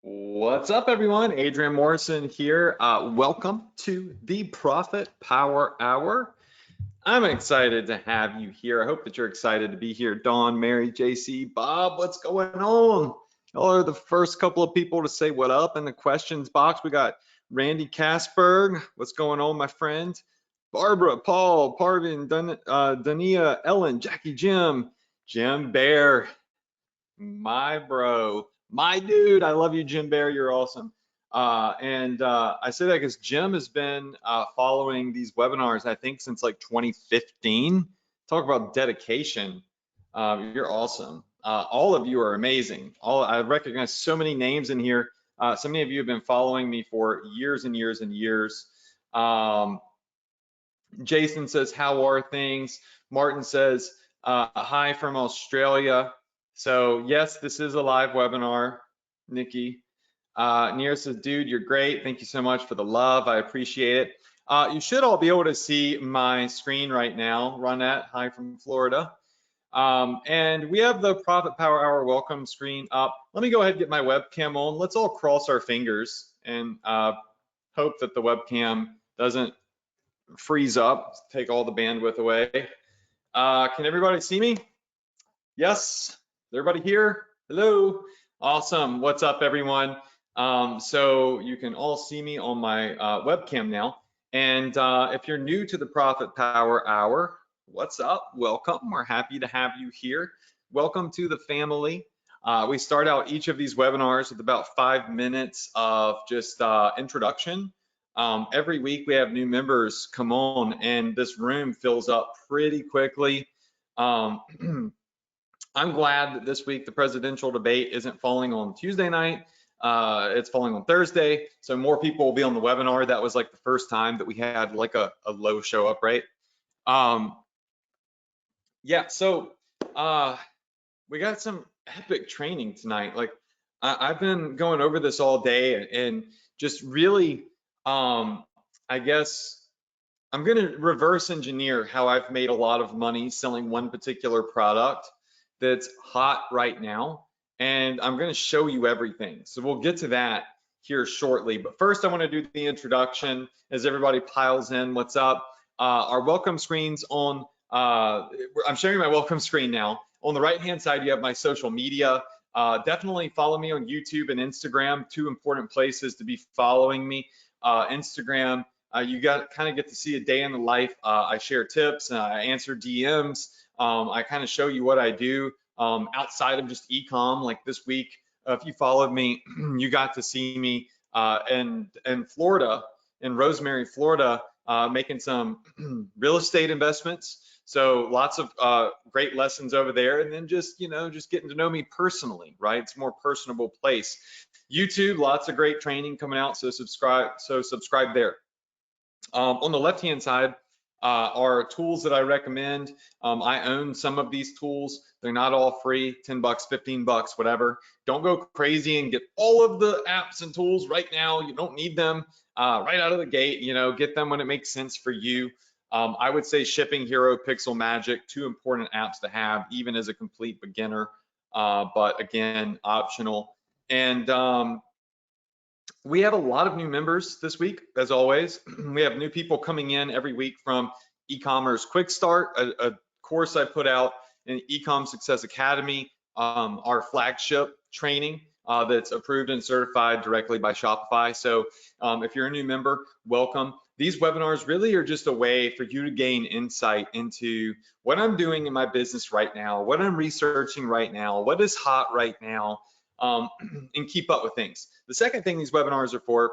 What's up, everyone? Adrian Morrison here. Welcome to the Profit Power Hour. I'm excited to have you here. I hope that you're excited to be here. Dawn, Mary, JC, Bob, what's going on? Y'all are the first couple of people to say what up in the questions box. We got Randy Kasberg. What's going on, my friend? Barbara, Paul, Parvin, Dania, Ellen, Jackie, Jim Bear, my bro, my dude. I love you, Jim Bear. You're awesome. I say that because Jim has been following these webinars, I think, since like 2015. Talk about dedication. You're awesome. All of you are amazing. I recognize so many names in here. So many of you have been following me for years and years and years. Jason says, how are things? Martin says, hi from Australia. So yes, this is a live webinar, Nikki. Near says, dude, you're great. Thank you so much for the love. I appreciate it. You should all be able to see my screen right now. Ronette, hi from Florida. And we have the Profit Power Hour welcome screen up. Let me go ahead and get my webcam on. Let's all cross our fingers and hope that the webcam doesn't freeze up, take all the bandwidth away. Can everybody see me? Yes? Is everybody here? Hello? Awesome. What's up, everyone? So you can all see me on my webcam now. And if you're new to the Profit Power Hour, what's up? Welcome. We're happy to have you here. Welcome to the family. We start out each of these webinars with about 5 minutes of just introduction. Every week we have new members come on and this room fills up pretty quickly. I'm glad that this week the presidential debate isn't falling on Tuesday night. It's falling on Thursday. So more people will be on the webinar. That was like the first time that we had like a low show up rate. Yeah, so we got some epic training tonight. Like I've been going over this all day and just really, I guess I'm going to reverse engineer how I've made a lot of money selling one particular product that's hot right now. And I'm going to show you everything. So we'll get to that here shortly. But first, I want to do the introduction as everybody piles in. What's up? Our welcome screen's on. I'm sharing my welcome screen now. On the right-hand side, you have my social media. Definitely follow me on YouTube and Instagram, two important places to be following me. Instagram, you kind of get to see a day in the life. I share tips, I answer DMs. I kind of show you what I do outside of just e-com. Like this week, if you followed me, you got to see me in Florida, in Rosemary, Florida, making some real estate investments. So lots of great lessons over there, and then just getting to know me personally, right? It's a more personable place. YouTube, lots of great training coming out, so subscribe there. On the left-hand side are tools that I recommend. I own some of these tools. They're not all free, 10 bucks, 15 bucks, whatever. Don't go crazy and get all of the apps and tools right now. You don't need them right out of the gate. Get them when it makes sense for you. I would say Shipping Hero, Pixel Magic, two important apps to have, even as a complete beginner, but again, optional. And we have a lot of new members this week, as always. We have new people coming in every week from E-commerce Quick Start, a course I put out in Ecom Success Academy, our flagship training that's approved and certified directly by Shopify. So if you're a new member, welcome. These webinars really are just a way for you to gain insight into what I'm doing in my business right now, what I'm researching right now, what is hot right now, and keep up with things. The second thing these webinars are for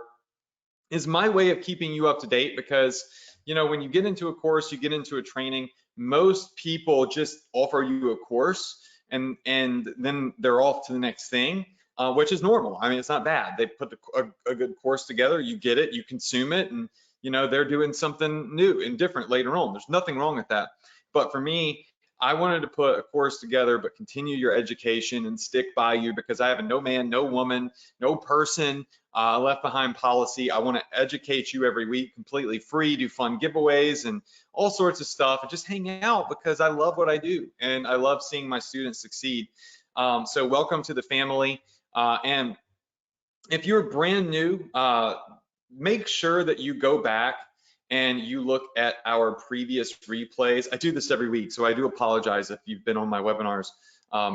is my way of keeping you up to date, because when you get into a course, you get into a training, most people just offer you a course and then they're off to the next thing, which is normal. I mean, it's not bad. They put a good course together, you get it, you consume it, and they're doing something new and different later on. There's nothing wrong with that. But for me, I wanted to put a course together, but continue your education and stick by you, because I have a no man, no woman, no person left behind policy. I want to educate you every week completely free, do fun giveaways and all sorts of stuff, and just hang out because I love what I do and I love seeing my students succeed. So welcome to the family. And if you're brand new, make sure that you go back and you look at our previous replays. I do this every week, so I do apologize if you've been on my webinars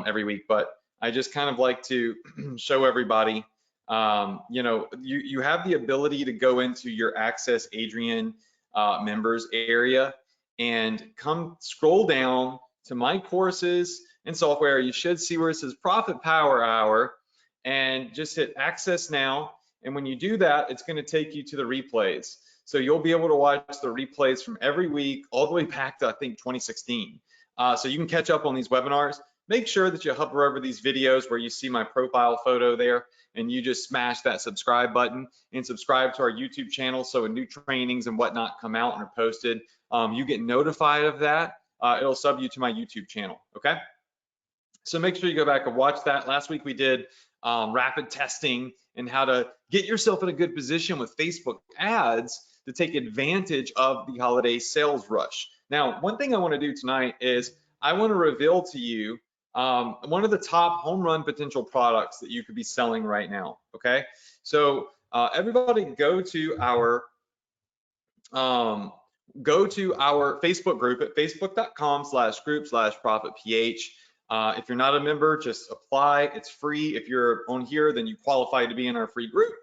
every week, but I just kind of like to show everybody, you have the ability to go into your Access Adrian members area and come scroll down to my courses and software. You should see where it says Profit Power Hour, and just hit access now. And when you do that, it's going to take you to the replays. So you'll be able to watch the replays from every week all the way back to, I think, 2016. So you can catch up on these webinars. Make sure that you hover over these videos where you see my profile photo there, and you just smash that subscribe button and subscribe to our YouTube channel. So when new trainings and whatnot come out and are posted, you get notified of that. It'll sub you to my YouTube channel, okay? So make sure you go back and watch that. Last week we did rapid testing and how to get yourself in a good position with Facebook ads to take advantage of the holiday sales rush. Now, one thing I want to do tonight is I want to reveal to you one of the top home run potential products that you could be selling right now, okay? So everybody go to our Facebook group at facebook.com/group/profitph. If you're not a member, just apply. It's free. If you're on here, then you qualify to be in our free group.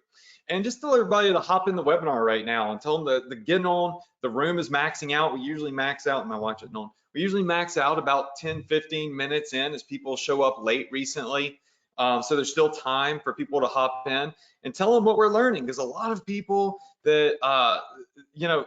And just tell everybody to hop in the webinar right now and tell them to get on. The room is maxing out. We usually max out, my watch it on. We usually max out about 10, 15 minutes in as people show up late recently. So there's still time for people to hop in and tell them what we're learning, because a lot of people that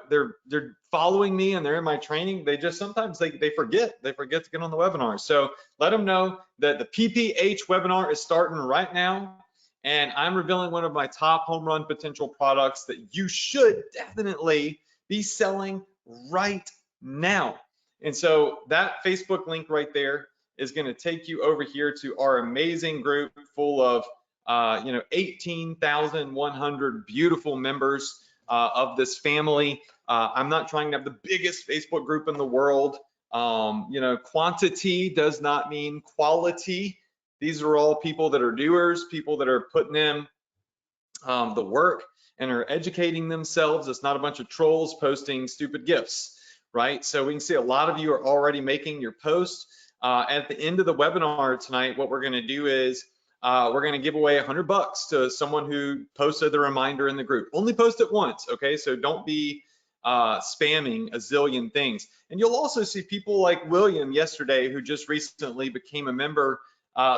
they're following me and they're in my training, they just sometimes they forget to get on the webinar. So let them know that the PPH webinar is starting right now, and I'm revealing one of my top home run potential products that you should definitely be selling right now. And so that Facebook link right there is going to take you over here to our amazing group full of 18,100 beautiful members of this family. I'm not trying to have the biggest Facebook group in the world. Quantity does not mean quality. These are all people that are doers, people that are putting in the work and are educating themselves. It's not a bunch of trolls posting stupid gifts, right? So we can see a lot of you are already making your posts. At the end of the webinar tonight, what we're going to do is we're going to give away $100 to someone who posted the reminder in the group. Only post it once, okay? So don't be spamming a zillion things. And you'll also see people like William yesterday, who just recently became a member,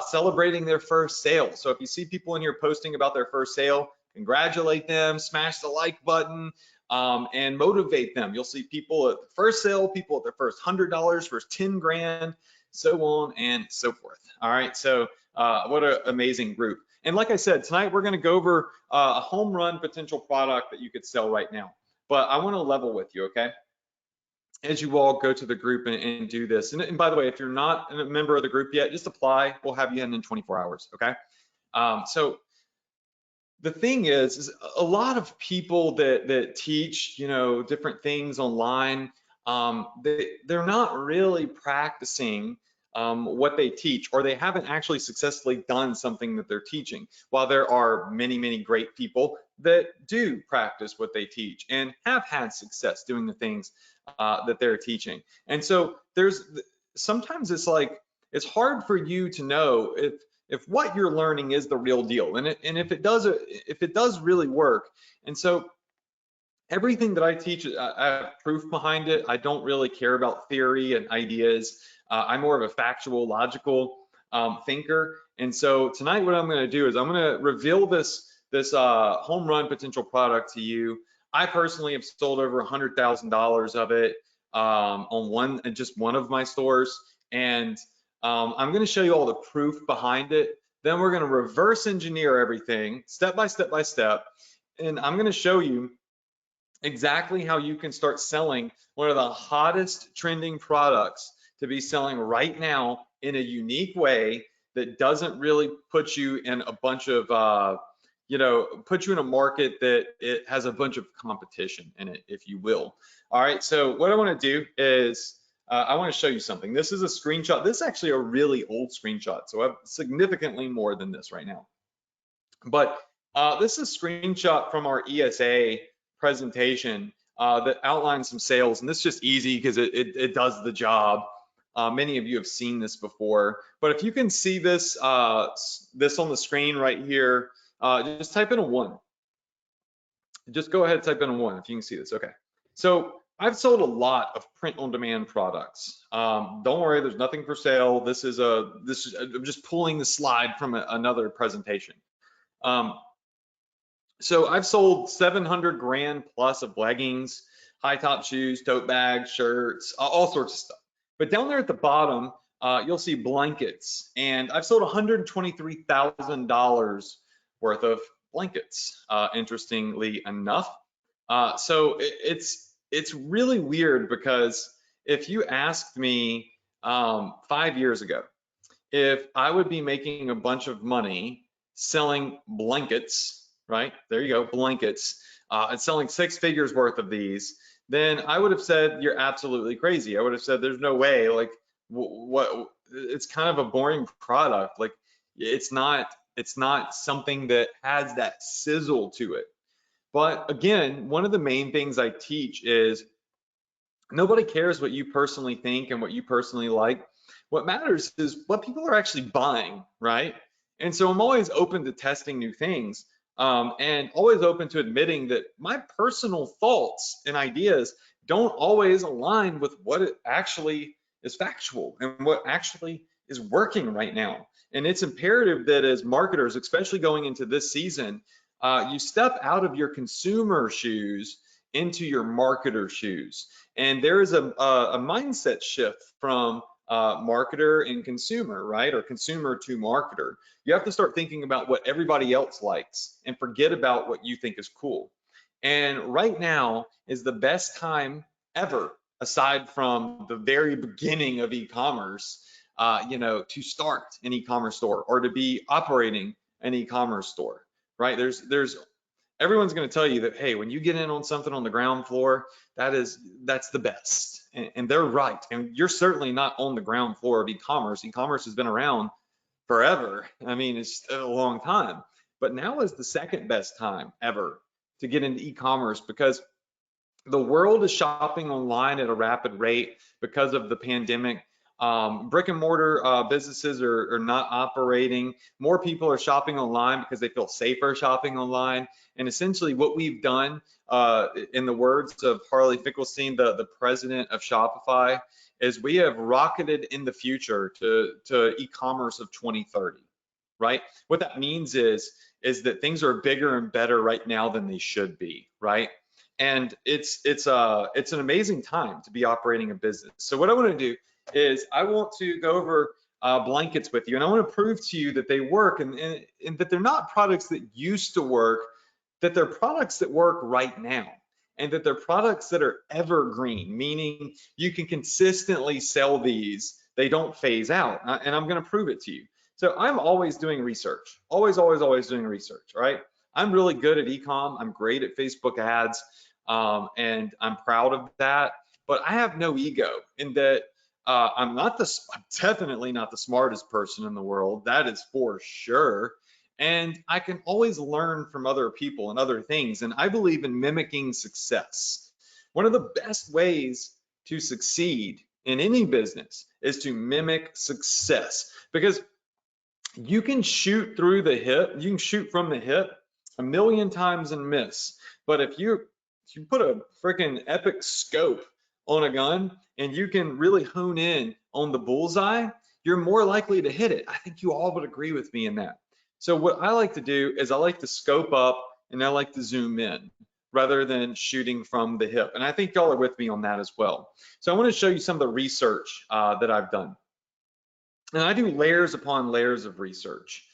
celebrating their first sale. So if you see people in here posting about their first sale, congratulate them, smash the like button, and motivate them. You'll see people at the first sale, people at their first $100, first 10 grand, so on and so forth. All right, so what an amazing group. And like I said, tonight we're going to go over a home run potential product that you could sell right now. But I want to level with you, okay? As you all go to the group and do this. And by the way, if you're not a member of the group yet, just apply. We'll have you in 24 hours, okay? So the thing is a lot of people that teach, different things online, they're not really practicing what they teach, or they haven't actually successfully done something that they're teaching. While there are many, many great people that do practice what they teach and have had success doing the things that they're teaching. And so sometimes it's hard for you to know if what you're learning is the real deal, and if it does really work. And so everything that I teach, I have proof behind it. I don't really care about theory and ideas. I'm more of a factual, logical thinker. And so tonight, what I'm going to do is I'm going to reveal this home run potential product to you. I personally have sold over $100,000 of it on just one of my stores, and I'm going to show you all the proof behind it. Then we're going to reverse engineer everything step by step by step, and I'm going to show you exactly how you can start selling one of the hottest trending products to be selling right now in a unique way that doesn't really put you in a bunch of put you in a market that it has a bunch of competition in it, if you will. All right, so what I want to do is I want to show you something. This is a screenshot. This is actually a really old screenshot, so I have significantly more than this right now. But This is a screenshot from our ESA presentation that outlines some sales, and this is just easy because it does the job. Many of you have seen this before, but if you can see this this on the screen right here, just type in a 1. Just go ahead and type in a 1 if you can see this. Okay. So I've sold a lot of print-on-demand products. Don't worry, there's nothing for sale. I'm just pulling the slide from another presentation. So I've sold 700 grand plus of leggings, high top shoes, tote bags, shirts, all sorts of stuff. But down there at the bottom, you'll see blankets, and I've sold $123,000 worth of blankets, interestingly enough. So it's really weird because if you asked me 5 years ago if I would be making a bunch of money selling blankets, right? There you go, blankets, and selling 6 figures worth of these, then I would have said you're absolutely crazy. I would have said there's no way. Like, what? It's kind of a boring product. Like, it's not something that has that sizzle to it. But again, one of the main things I teach is nobody cares what you personally think and what you personally like. What matters is what people are actually buying, right? And so I'm always open to testing new things, and always open to admitting that my personal thoughts and ideas don't always align with what it actually is factual and what actually is working right now. And it's imperative that as marketers, especially going into this season, you step out of your consumer shoes into your marketer shoes. And there is a mindset shift from marketer and consumer, right? Or consumer to marketer. You have to start thinking about what everybody else likes and forget about what you think is cool. And right now is the best time ever, aside from the very beginning of e-commerce, to start an e-commerce store or to be operating an e-commerce store, right? Everyone's going to tell you that, hey, when you get in on something on the ground floor, that's the best. And they're right. And you're certainly not on the ground floor of e-commerce. E-commerce has been around forever. I mean, it's a long time. But now is the second best time ever to get into e-commerce because the world is shopping online at a rapid rate because of the pandemic. Brick and mortar businesses are not operating. More people are shopping online because they feel safer shopping online. And essentially what we've done, in the words of Harley Finkelstein, the president of Shopify, is we have rocketed in the future to e-commerce of 2030, right? What that means is that things are bigger and better right now than they should be, right? And it's an amazing time to be operating a business. So what I want to do is I want to go over blankets with you, and I want to prove to you that they work and that they're not products that used to work, that they're products that work right now, and that they're products that are evergreen, meaning you can consistently sell these. They don't phase out, and I'm going to prove it to you. So I'm always doing research, always doing research, right? I'm really good at e-com. I'm great at Facebook ads, and I'm proud of that. But I have no ego in that. I'm definitely not the smartest person in the world. That is for sure. And I can always learn from other people and other things. And I believe in mimicking success. One of the best ways to succeed in any business is to mimic success, because you can shoot through the hip, you can shoot from the hip 1,000,000 times and miss. But if you put a freaking epic scope on a gun and you can really hone in on the bullseye, you're more likely to hit it. I think you all would agree with me in that. So what I like to do is I like to scope up and I like to zoom in rather than shooting from the hip. And I think y'all are with me on that as well. So I want to show you some of the research that I've done. And I do layers upon layers of research.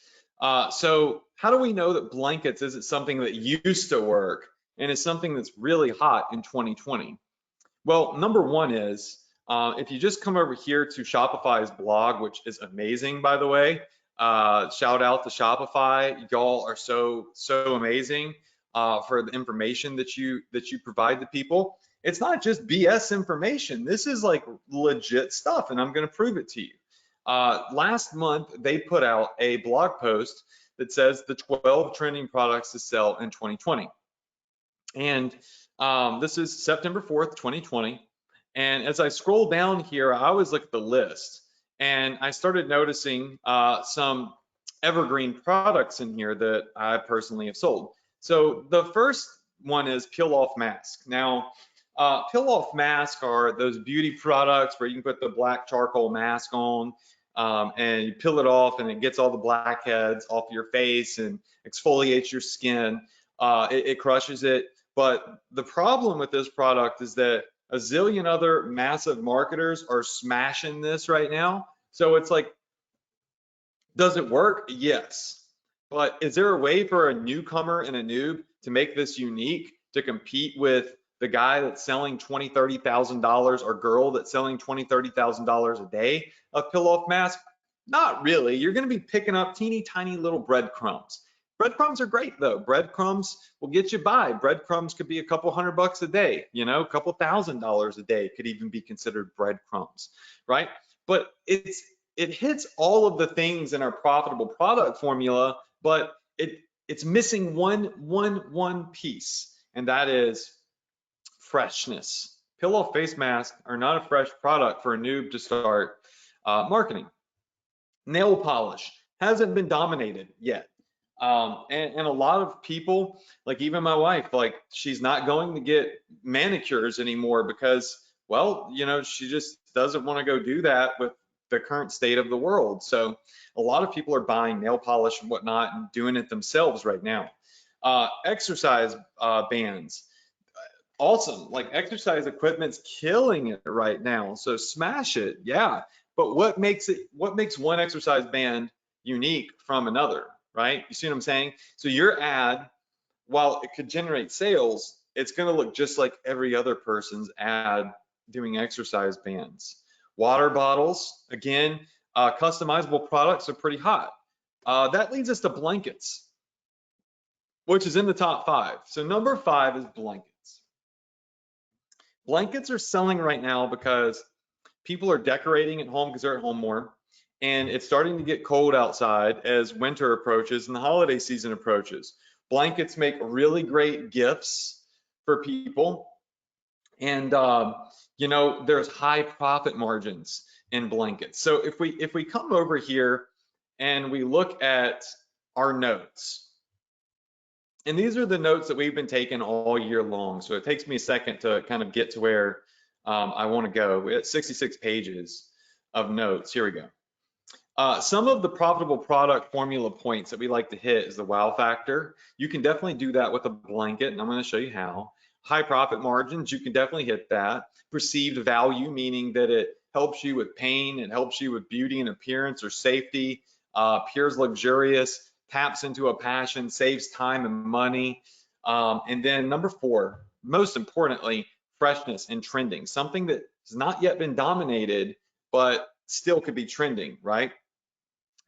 So how do we know that blankets isn't something that used to work and is something that's really hot in 2020? Well, number one is, if you just come over here to Shopify's blog, which is amazing, by the way, shout out to Shopify. Y'all are so amazing for the information that you provide to people. It's not just BS information. This is like legit stuff, and I'm going to prove it to you. Last month, they put out a blog post that says the 12 trending products to sell in 2020. And this is September 4th, 2020. And as I scroll down here, I always look at the list, and I started noticing some evergreen products in here that I personally have sold. So the first one is peel off mask. Now, peel off mask are those beauty products where you can put the black charcoal mask on and you peel it off and it gets all the blackheads off your face and exfoliates your skin. It crushes it. But the problem with this product is that a zillion other massive marketers are smashing this right now. So it's like, does it work? Yes. But is there a way for a newcomer and a noob to make this unique to compete with the guy that's selling $20,000, $30,000 or girl that's selling $20,000, $30,000 a day of peel-off mask? Not really. You're going to be picking up teeny tiny little breadcrumbs. Breadcrumbs are great though. Breadcrumbs will get you by. Breadcrumbs could be a couple $100 a day, you know, a couple $1,000 a day could even be considered breadcrumbs, right? But it hits all of the things in our profitable product formula, but it's missing one piece, and that is freshness. Peel-off face masks are not a fresh product for a noob to start marketing. Nail polish hasn't been dominated yet. And a lot of people, like even my wife, like she's not going to get manicures anymore because, well, you know, she just doesn't want to go do that with the current state of the world. So a lot of people are buying nail polish and whatnot and doing it themselves right now. Exercise bands, awesome. Like exercise equipment's killing it right now. So smash it, yeah. But what makes one exercise band unique from another? Right? You see what I'm saying? So your ad, while it could generate sales, it's going to look just like every other person's ad doing exercise bands. Water bottles, again, customizable products are pretty hot. That leads us to blankets, which is in the top 5. So number 5 is blankets. Blankets are selling right now because people are decorating at home because they're at home more. And it's starting to get cold outside as winter approaches and the holiday season approaches. Blankets make really great gifts for people. And, you know, there's high profit margins in blankets. So if we come over here and we look at our notes, and these are the notes that we've been taking all year long. So it takes me a second to kind of get to where I want to go. We're at 66 pages of notes. Here we go. Some of the profitable product formula points that we like to hit is the wow factor. You can definitely do that with a blanket, and I'm going to show you how. High profit margins, you can definitely hit that. Perceived value, meaning that it helps you with pain, it helps you with beauty and appearance or safety, appears luxurious, taps into a passion, saves time and money. And then number 4, most importantly, freshness and trending, something that has not yet been dominated, but still could be trending, right?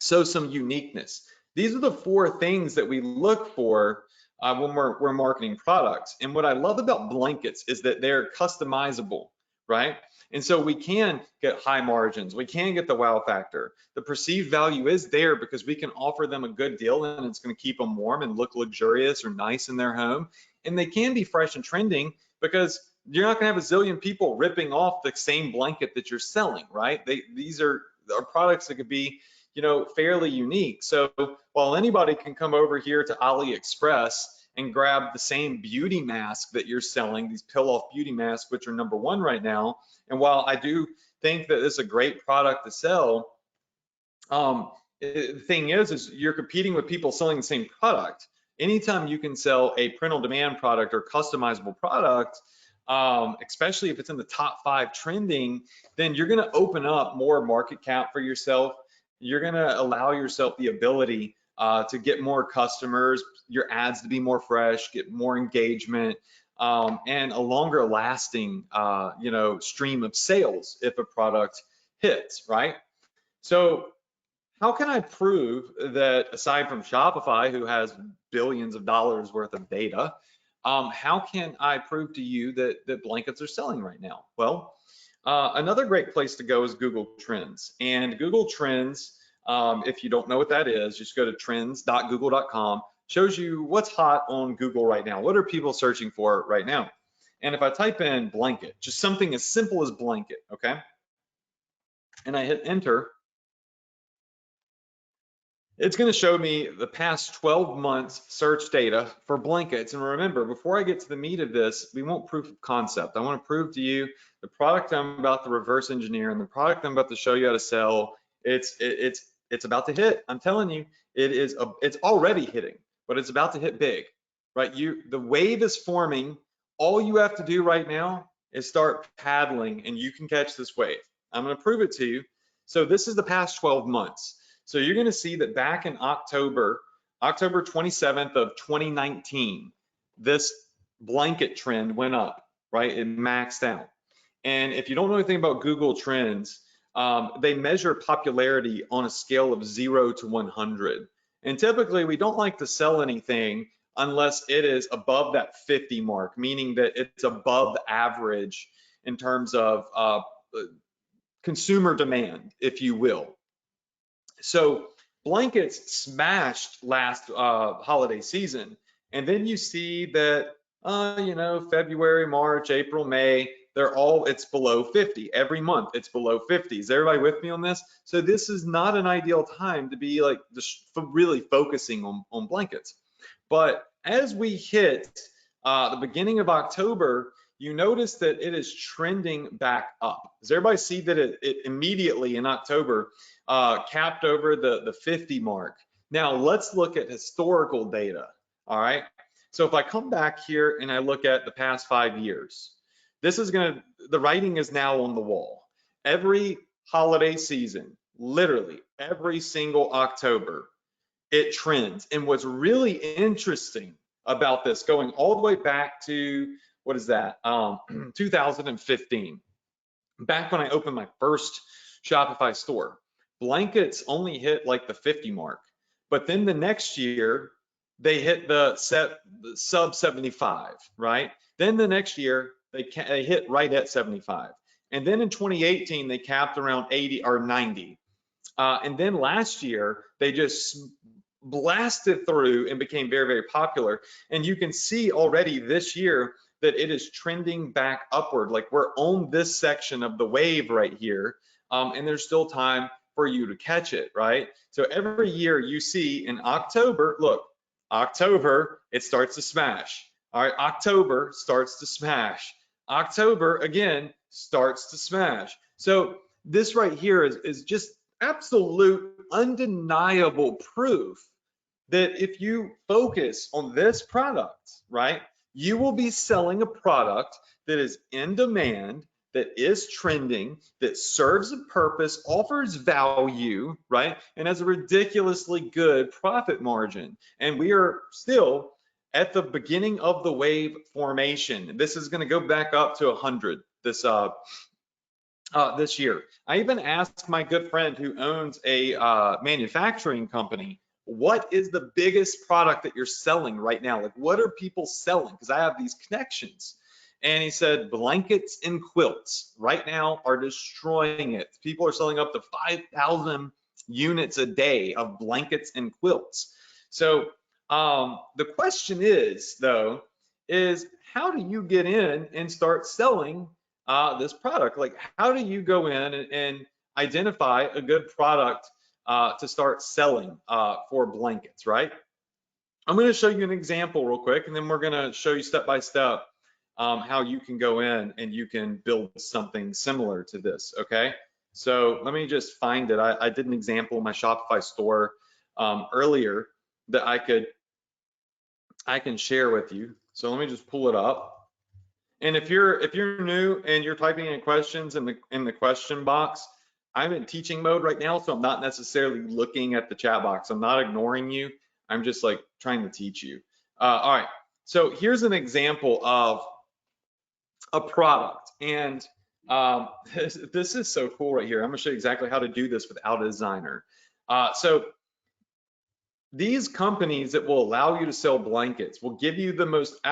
So some uniqueness. These are the 4 things that we look for when we're marketing products. And what I love about blankets is that they're customizable, right? And so we can get high margins. We can get the wow factor. The perceived value is there because we can offer them a good deal and it's going to keep them warm and look luxurious or nice in their home. And they can be fresh and trending because you're not going to have a zillion people ripping off the same blanket that you're selling, right? These are products that could be, you know, fairly unique. So while anybody can come over here to AliExpress and grab the same beauty mask that you're selling, these peel-off beauty masks, which are number 1 right now, and while I do think that this is a great product to sell, the thing is you're competing with people selling the same product. Anytime you can sell a print-on-demand product or customizable product, especially if it's in the top 5 trending, then you're going to open up more market cap for yourself. You're going to allow yourself the ability to get more customers, your ads to be more fresh, get more engagement, and a longer lasting, you know, stream of sales if a product hits, right? So how can I prove that, aside from Shopify, who has billions of dollars worth of data, how can I prove to you that blankets are selling right now? Well, another great place to go is Google Trends. And Google Trends If you don't know what that is, just go to trends.google.com. Shows you what's hot on Google right now. What are people searching for right now? And if I type in blanket, just something as simple as blanket, okay? And I hit enter, it's going to show me the past 12 months search data for blankets. And remember, before I get to the meat of this, we want proof of concept. I want to prove to you the product I'm about to reverse engineer and the product I'm about to show you how to sell, it's about to hit. I'm telling you, it's already hitting, but it's about to hit big, right? The wave is forming. All you have to do right now is start paddling and you can catch this wave. I'm going to prove it to you. So this is the past 12 months. So you're going to see that back in October 27th of 2019, this blanket trend went up, right? It maxed out. And if you don't know anything about Google Trends, they measure popularity on a scale of 0 to 100. And typically we don't like to sell anything unless it is above that 50 mark, meaning that it's above the average in terms of consumer demand, if you will. So blankets smashed last holiday season, and then you see that February, March, April, May, it's below 50 every month. It's below 50. Is everybody with me on this? So this is not an ideal time to be like just really focusing on blankets. But as we hit the beginning of October, you notice that it is trending back up. Does everybody see that it immediately in October capped over the 50 mark? Now let's look at historical data, all right? So if I come back here and I look at the past 5 years, the writing is now on the wall. Every holiday season, literally every single October, it trends. And what's really interesting about this, going all the way back to, what is that, 2015, back when I opened my first Shopify store, blankets only hit like the 50 mark. But then the next year, they hit the sub 75, right? Then the next year, they hit right at 75. And then in 2018, they capped around 80 or 90. And then last year, they just blasted through and became very, very popular. And you can see already this year that it is trending back upward. Like we're on this section of the wave right here, and there's still time for you to catch it, right? So every year you see in October, look, October, it starts to smash. All right, October starts to smash. October, again, starts to smash. So this right here is just absolute undeniable proof that if you focus on this product, right, you will be selling a product that is in demand, that is trending, that serves a purpose, offers value, right, and has a ridiculously good profit margin. And we are still at the beginning of the wave formation. This is going to go back up to 100 this year. I even asked my good friend who owns a manufacturing company, what is the biggest product that you're selling right now? Like, what are people selling? Because I have these connections. And he said, blankets and quilts right now are destroying it. People are selling up to 5,000 units a day of blankets and quilts. So the question is, though, is how do you get in and start selling this product? Like, how do you go in and identify a good product to start selling for blankets, right? I'm going to show you an example real quick, and then we're going to show you step by step how you can go in and you can build something similar to this, okay? So let me just find it. I did an example in my Shopify store earlier that I can share with you. So let me just pull it up. And if you're new and you're typing in questions in the question box, I'm in teaching mode right now, so I'm not necessarily looking at the chat box. I'm not ignoring you. I'm just like trying to teach you. All right, so here's an example of a product. And this is so cool right here. I'm gonna show you exactly how to do this without a designer. So these companies that will allow you to sell blankets will give you the most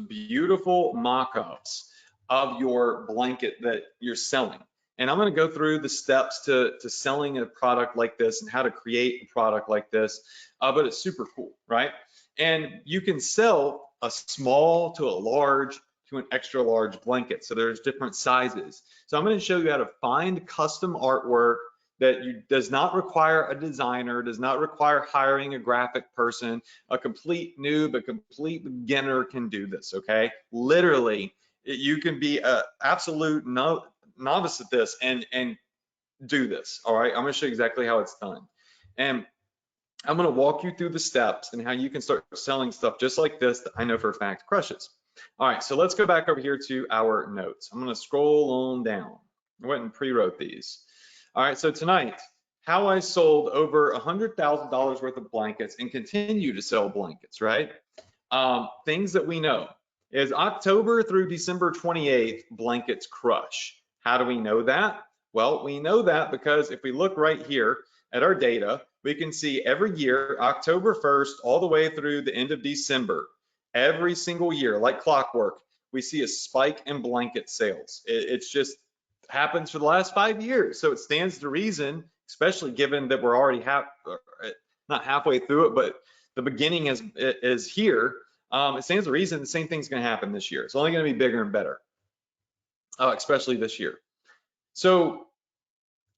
beautiful mock-ups of your blanket that you're selling. And I'm going to go through the steps to selling a product like this and how to create a product like this, but it's super cool, right? And you can sell a small to a large to an extra large blanket. So there's different sizes. So I'm going to show you how to find custom artwork that does not require a designer, does not require hiring a graphic person. A complete noob, a complete beginner can do this, okay? Literally, you can be an absolute novice at this and do this, all right? I'm gonna show you exactly how it's done. And I'm gonna walk you through the steps and how you can start selling stuff just like this that I know for a fact crushes. All right, so let's go back over here to our notes. I'm gonna scroll on down. I went and pre-wrote these. All right, so tonight, how I sold over $100,000 worth of blankets and continue to sell blankets, right? Things that we know is October through December 28th, blankets crush. How do we know that? Well, we know that because if we look right here at our data, we can see every year, October 1st, all the way through the end of December, every single year, like clockwork, we see a spike in blanket sales. It's just happens for the last 5 years. So it stands to reason, especially given that we're already not halfway through it, but the beginning is here. It stands to reason the same thing's going to happen this year. It's only going to be bigger and better, especially this year. So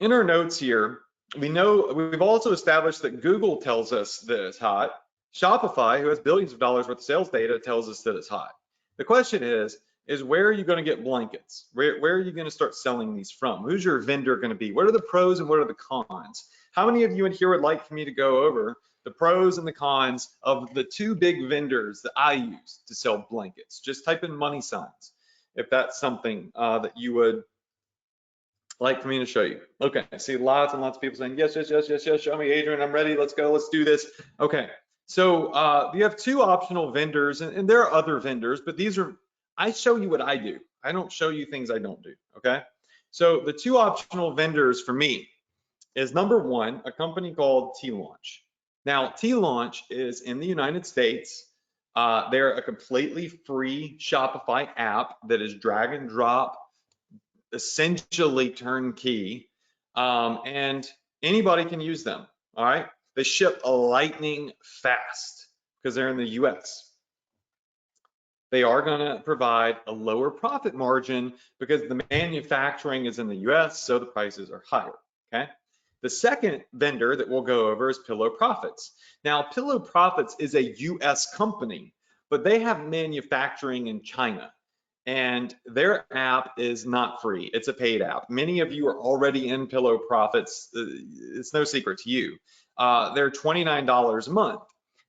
in our notes here, we know we've also established that Google tells us that it's hot. Shopify, who has billions of dollars worth of sales data, tells us that it's hot. The question is where are you going to get blankets? Where are you going to start selling these from? Who's your vendor going to be? What are the pros and what are the cons? How many of you in here would like for me to go over the pros and the cons of the two big vendors that I use to sell blankets? Just type in money signs if that's something that you would like for me to show you. Okay, I see lots and lots of people saying, yes, yes, yes, yes, yes, show me, Adrian, I'm ready, let's go, let's do this. Okay, so you have two optional vendors, and there are other vendors, but these are, I show you what I do. I don't show you things I don't do, okay? So the two optional vendors for me is number one, a company called T-Launch. Now, T-Launch is in the United States. They're a completely free Shopify app that is drag and drop, essentially turnkey, and anybody can use them, all right? They ship lightning fast because they're in the US. They are gonna provide a lower profit margin because the manufacturing is in the US, so the prices are higher, okay? The second vendor that we'll go over is Pillow Profits. Now, Pillow Profits is a US company, but they have manufacturing in China. And their app is not free. It's a paid app. Many of you are already in Pillow Profits. It's no secret to you. They're $29 a month.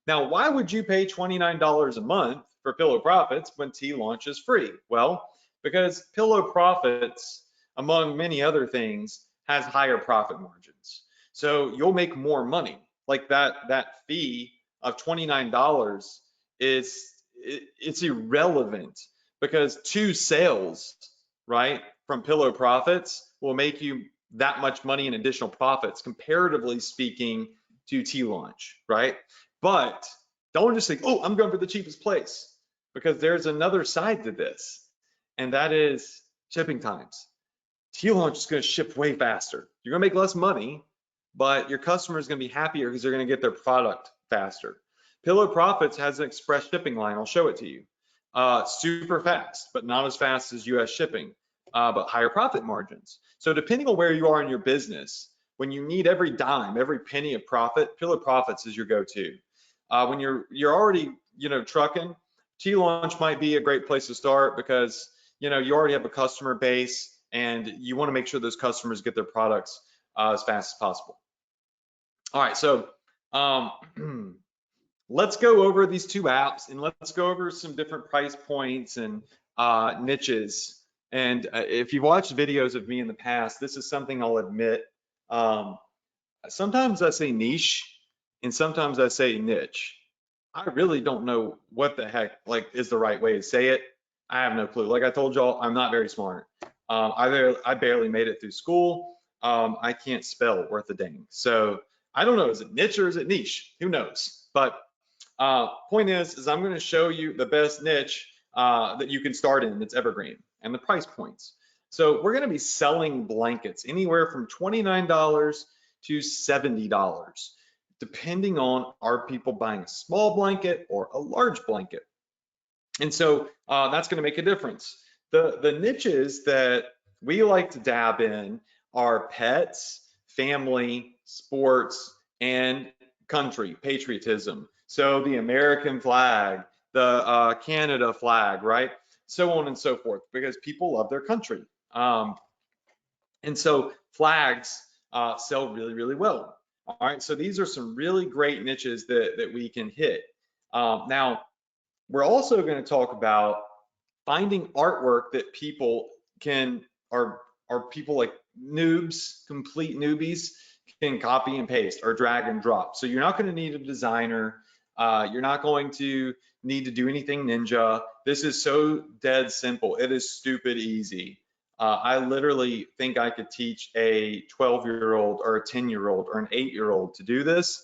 Now, why would you pay $29 a month for Pillow Profits when T-Launch is free? Well, because Pillow Profits, among many other things, has higher profit margins. So you'll make more money. Like that fee of $29 it's irrelevant, because two sales, right, from Pillow Profits will make you that much money in additional profits, comparatively speaking, to T-Launch, right? But don't just think, oh, I'm going for the cheapest place, because there's another side to this, and that is shipping times. T-Launch is going to ship way faster. You're going to make less money, but your customer is going to be happier because they're going to get their product faster. Pillow Profits has an express shipping line. I'll show it to you. Super fast, but not as fast as US shipping, but higher profit margins. So depending on where you are in your business, when you need every dime, every penny of profit, Pillow Profits is your go-to. When you're already, trucking, T-Launch might be a great place to start because, you already have a customer base and you want to make sure those customers get their products as fast as possible. All right, so let's go over these two apps and let's go over some different price points and niches. And if you've watched videos of me in the past, this is something I'll admit. Sometimes I say niche and sometimes I say niche. I really don't know what the heck is the right way to say it. I have no clue. Like I told y'all, I'm not very smart. I barely made it through school. I can't spell worth a dang. So I don't know, is it niche or is it niche? Who knows? But point is I'm going to show you the best niche that you can start in that's evergreen and the price points. So we're going to be selling blankets anywhere from $29 to $70, depending on are people buying a small blanket or a large blanket. And so that's going to make a difference. The niches that we like to dab in are pets, family, sports, and country, patriotism. So the American flag, the Canada flag, right? So on and so forth, because people love their country. And so flags sell really, really well. All right, so these are some really great niches that we can hit. Now, we're also going to talk about finding artwork that people are people like noobs, complete newbies, can copy and paste or drag and drop. So you're not going to need a designer. You're not going to need to do anything ninja. This is so dead simple. It is stupid easy. I literally think I could teach a 12-year-old or a 10-year-old or an 8-year-old to do this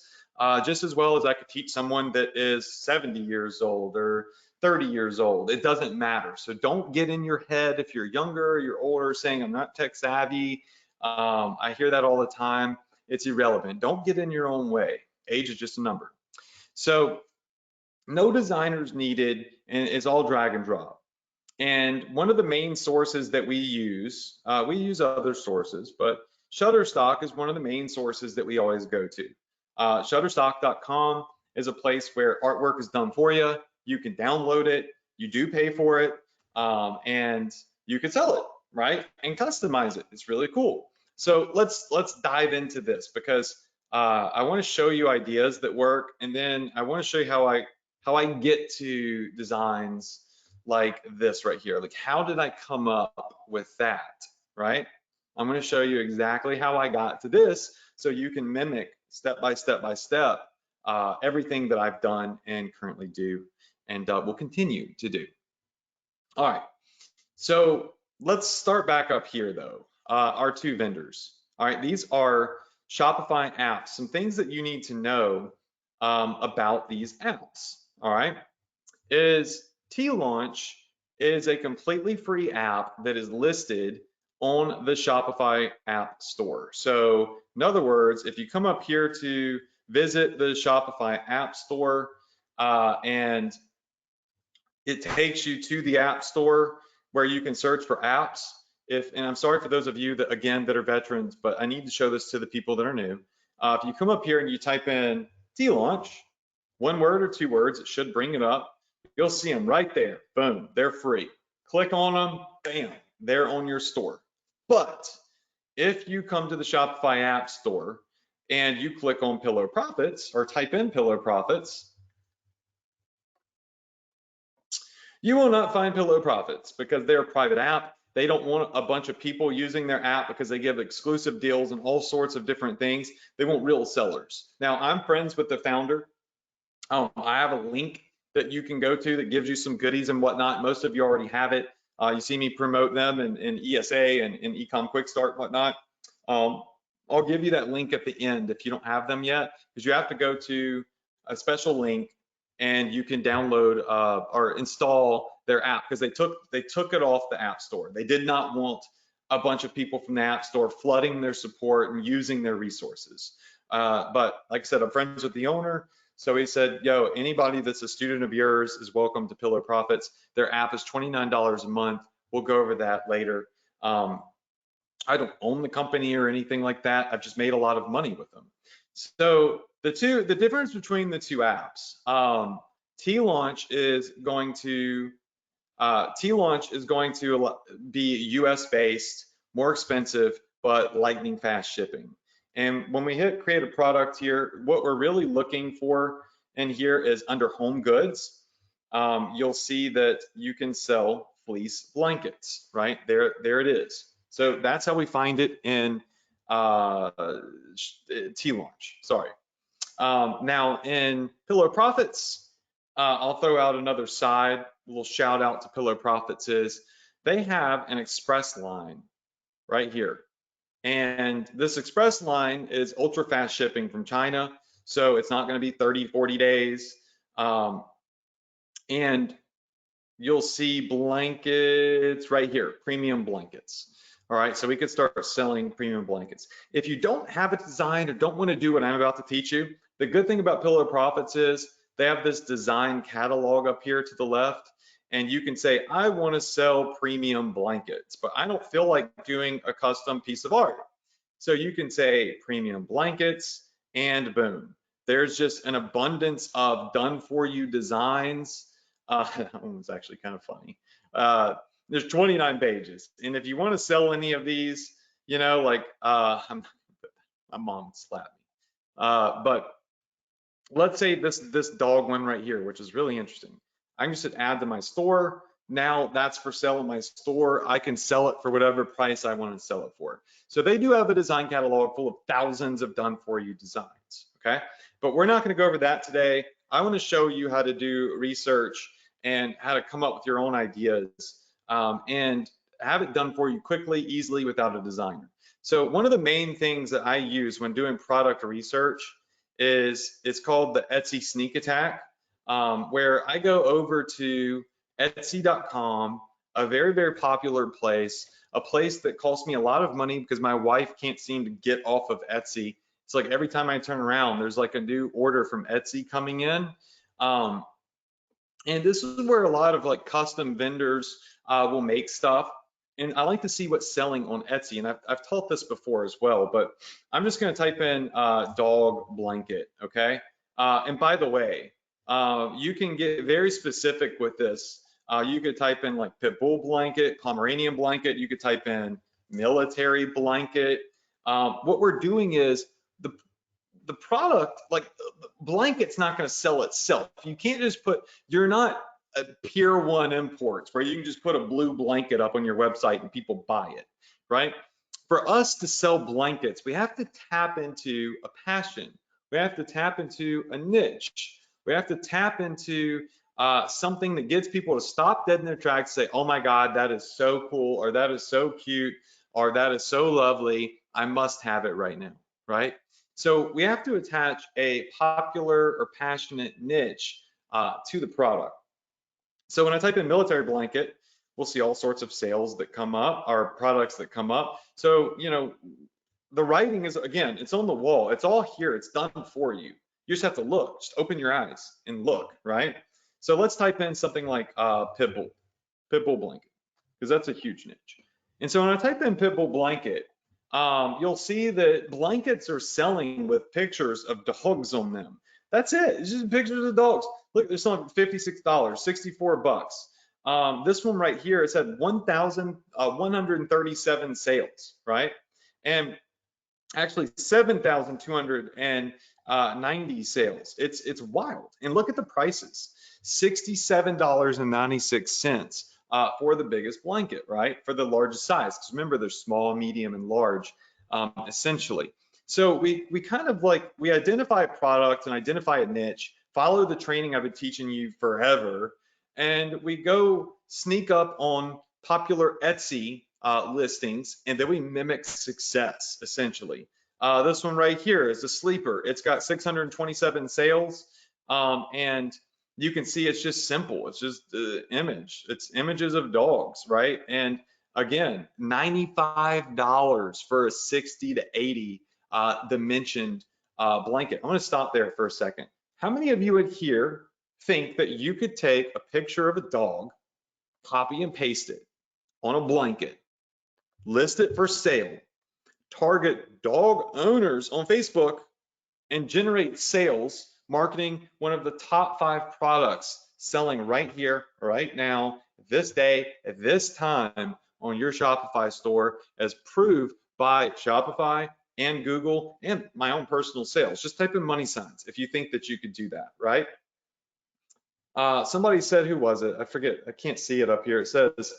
just as well as I could teach someone that is 70 years old or 30 years old. It doesn't matter. So don't get in your head if you're younger or you're older saying I'm not tech savvy. I hear that all the time. It's irrelevant. Don't get in your own way. Age is just a number. So no designers needed, and it's all drag and drop. And one of the main sources that we use other sources, but Shutterstock is one of the main sources that we always go to. Shutterstock.com is a place where artwork is done for you. You can download it, you do pay for it, and you can sell it, right? And customize it. It's really cool. So let's dive into this because I want to show you ideas that work, and then I want to show you how I get to designs like this right here. Like, how did I come up with that, right? I'm going to show you exactly how I got to this so you can mimic step by step by step everything that I've done and currently do and will continue to do. All right, so let's start back up here though. Our two vendors. All right, these are Shopify apps. Some things that you need to know about these apps. All right, is T-Launch is a completely free app that is listed on the Shopify app store. So in other words, if you come up here to visit the Shopify app store and it takes you to the app store where you can search for apps. And I'm sorry for those of you that, again, that are veterans, but I need to show this to the people that are new. If you come up here and you type in T-Launch, one word or two words, it should bring it up. You'll see them right there. Boom, they're free. Click on them, bam, they're on your store. But if you come to the Shopify app store and you click on Pillow Profits or type in Pillow Profits, you will not find Pillow Profits because they're a private app. They don't want a bunch of people using their app because they give exclusive deals and all sorts of different things. They want real sellers. Now, I'm friends with the founder. I have a link that you can go to that gives you some goodies and whatnot. Most of you already have it. You see me promote them in ESA and in Ecom Quick Start and whatnot. I'll give you that link at the end if you don't have them yet, because you have to go to a special link and you can download or install their app because they took it off the app store. They did not want a bunch of people from the app store flooding their support and using their resources. But like I said, I'm friends with the owner. So he said, yo, anybody that's a student of yours is welcome to Pillow Profits. Their app is $29 a month. We'll go over that later. I don't own the company or anything like that. I've just made a lot of money with them. So the difference between the two apps, T-Launch is going to be US based, more expensive, but lightning fast shipping. And when we hit create a product here, what we're really looking for in here is under home goods. You'll see that you can sell fleece blankets, right? There it is. So that's how we find it in T-Launch, sorry. Now in Pillow Profits, I'll throw out another side, a little shout out to Pillow Profits is they have an express line right here. And this express line is ultra fast shipping from China. So it's not going to be 30, 40 days. And you'll see blankets right here, premium blankets. All right, so we could start selling premium blankets. If you don't have it designed or don't want to do what I'm about to teach you, the good thing about Pillar of Profits is they have this design catalog up here to the left, and you can say, I want to sell premium blankets, but I don't feel like doing a custom piece of art. So you can say premium blankets, and boom, there's just an abundance of done for you designs. That one was actually kind of funny. There's 29 pages, and if you want to sell any of these, you know, like my mom slapped me, but let's say this dog one right here, which is really interesting. I can just hit add to my store. Now that's for sale in my store. I can sell it for whatever price I want to sell it for. So they do have a design catalog full of thousands of done for you designs, okay? But we're not going to go over that today. I want to show you how to do research and how to come up with your own ideas and have it done for you quickly, easily, without a designer. So one of the main things that I use when doing product research is it's called the Etsy sneak attack, where I go over to Etsy.com, a very, very popular place, a place that costs me a lot of money because my wife can't seem to get off of Etsy. It's like every time I turn around, there's like a new order from Etsy coming in. And this is where a lot of like custom vendors will make stuff. And I like to see what's selling on Etsy. And I've taught this before as well, but I'm just going to type in dog blanket, okay? And by the way, you can get very specific with this. You could type in like pit bull blanket, Pomeranian blanket. You could type in military blanket. What we're doing is the product, like the blanket's not going to sell itself. You can't just put, you're not a Pier 1 Imports where you can just put a blue blanket up on your website and people buy it, right? For us to sell blankets, we have to tap into a passion. We have to tap into a niche. We have to tap into something that gets people to stop dead in their tracks and say, oh my God, that is so cool, or that is so cute, or that is so lovely. I must have it right now, right? So we have to attach a popular or passionate niche to the product. So when I type in military blanket, we'll see all sorts of sales that come up, or products that come up. So, you know, the writing is, again, it's on the wall. It's all here. It's done for you. You just have to look. Just open your eyes and look, right? So let's type in something like pit bull blanket, because that's a huge niche. And so when I type in pit bull blanket, you'll see that blankets are selling with pictures of dogs on them. That's it. It's just pictures of dogs. Look, they're selling for $56, 64 bucks. This one right here, it's had 1,137 sales, right? And actually 7,290 sales. It's wild. And look at the prices. $67.96 for the biggest blanket, right? For the largest size. Because remember, there's small, medium, and large, essentially. So we kind of like, we identify a product and identify a niche, follow the training I've been teaching you forever, and we go sneak up on popular Etsy listings, and then we mimic success, essentially. This one right here is a sleeper. It's got 627 sales, and you can see it's just simple. It's just image. It's images of dogs, right? And again, $95 for a 60 to 80 dimensioned blanket. I'm going to stop there for a second. How many of you in here think that you could take a picture of a dog, copy and paste it on a blanket, list it for sale, target dog owners on Facebook, and generate sales marketing one of the top 5 products selling right here, right now, this day, at this time on your Shopify store, as proved by Shopify and Google and my own personal sales? Just type in money signs if you think that you could do that, right? Somebody said, who was it? I forget. I can't see it up here. It says,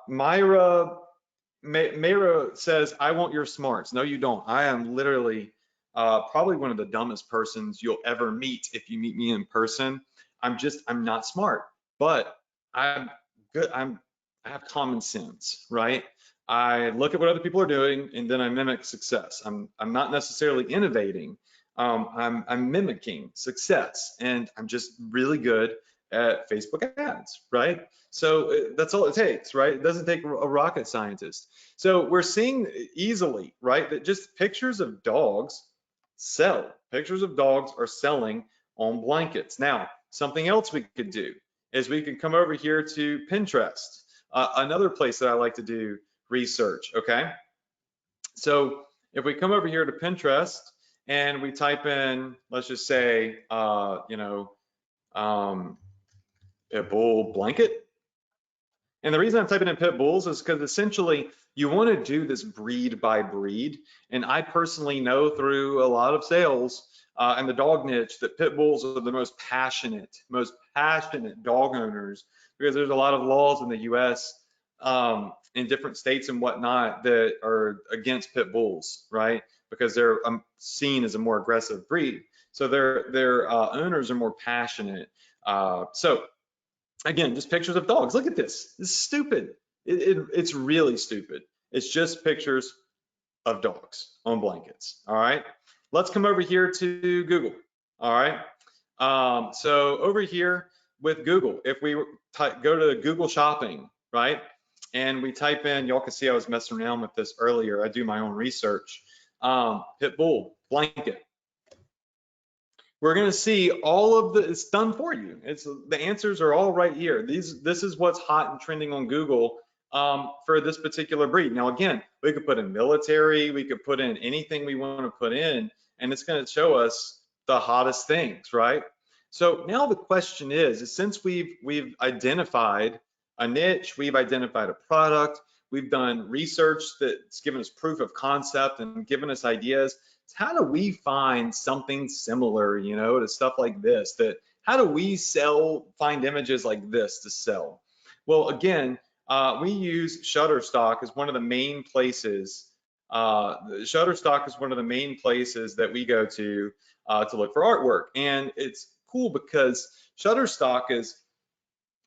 Myra says, I want your smarts. No, you don't. I am literally probably one of the dumbest persons you'll ever meet if you meet me in person. I'm not smart, but I'm good. I have common sense, right? I look at what other people are doing and then I mimic success. I'm not necessarily innovating. I'm mimicking success, and I'm just really good at Facebook ads, right? So that's all it takes, right? It doesn't take a rocket scientist. So we're seeing easily, right, that just pictures of dogs sell. Pictures of dogs are selling on blankets. Now, something else we could do is we could come over here to Pinterest, another place that I like to do research, okay? So if we come over here to Pinterest and we type in, let's just say, pit bull blanket. And the reason I'm typing in pit bulls is because essentially you want to do this breed by breed. And I personally know through a lot of sales in the dog niche that pit bulls are the most passionate dog owners, because there's a lot of laws in the US in different states and whatnot that are against pit bulls, right? Because they're seen as a more aggressive breed. So their owners are more passionate. So again, just pictures of dogs. Look at this. This is stupid. It's really stupid. It's just pictures of dogs on blankets. All right. Let's come over here to Google. All right. So over here with Google, if we go to Google Shopping, right, and we type in, y'all can see I was messing around with this earlier. I do my own research. Pit bull blanket. We're going to see all of it's done for you. The answers are all right here. This is what's hot and trending on Google for this particular breed. Now, again, we could put in military, we could put in anything we want to put in, and it's going to show us the hottest things, right? So now the question is since we've identified a niche, we've identified a product, we've done research that's given us proof of concept and given us ideas, how do we find something similar, to stuff like this? How do we find images like this to sell? Well, again, we use Shutterstock as one of the main places. Shutterstock is one of the main places that we go to look for artwork, and it's cool because Shutterstock is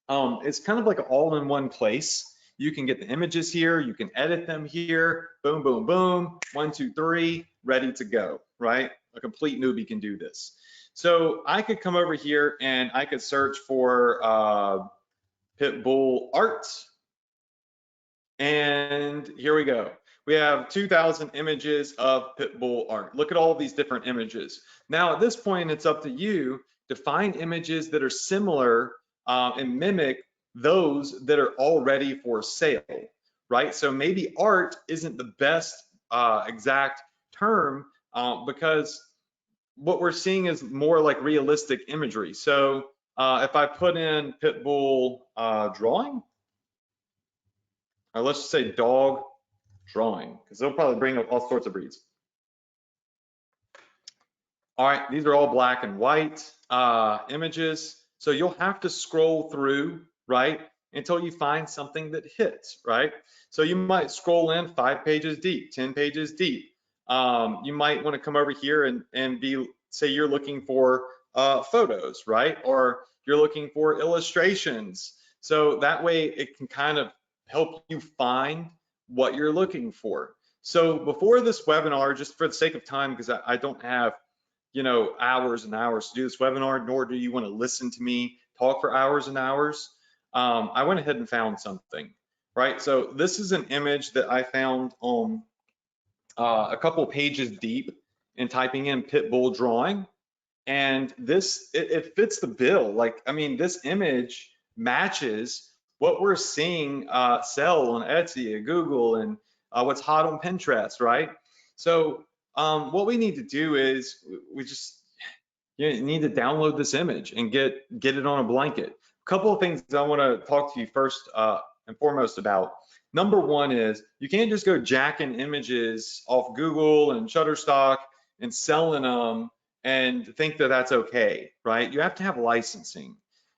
it's kind of like an all-in-one place. You can get the images here, you can edit them here, boom, boom, boom, 1, 2, 3, ready to go, right? A complete newbie can do this. So I could come over here and I could search for pit bull art. And here we go. We have 2,000 images of pit bull art. Look at all these different images. Now at this point, it's up to you to find images that are similar and mimic those that are already for sale, right? So maybe art isn't the best exact term because what we're seeing is more like realistic imagery. So if I put in pit bull drawing, or let's just say dog drawing, because they'll probably bring up all sorts of breeds. All right, these are all black and white images. So you'll have to scroll through, right, until you find something that hits, right? So you might scroll in 5 pages deep, 10 pages deep. You might want to come over here and say you're looking for photos, right? Or you're looking for illustrations. So that way it can kind of help you find what you're looking for. So before this webinar, just for the sake of time, because I don't have hours and hours to do this webinar, nor do you want to listen to me talk for hours and hours. I went ahead and found something, right? So this is an image that I found on a couple pages deep in typing in pit bull drawing. And this, it fits the bill. Like, I mean, this image matches what we're seeing sell on Etsy and Google and what's hot on Pinterest, right? So what we need to do is you need to download this image and get it on a blanket. A couple of things I want to talk to you first and foremost about. Number one is you can't just go jacking images off Google and Shutterstock and selling them and think that that's okay, right? You have to have licensing.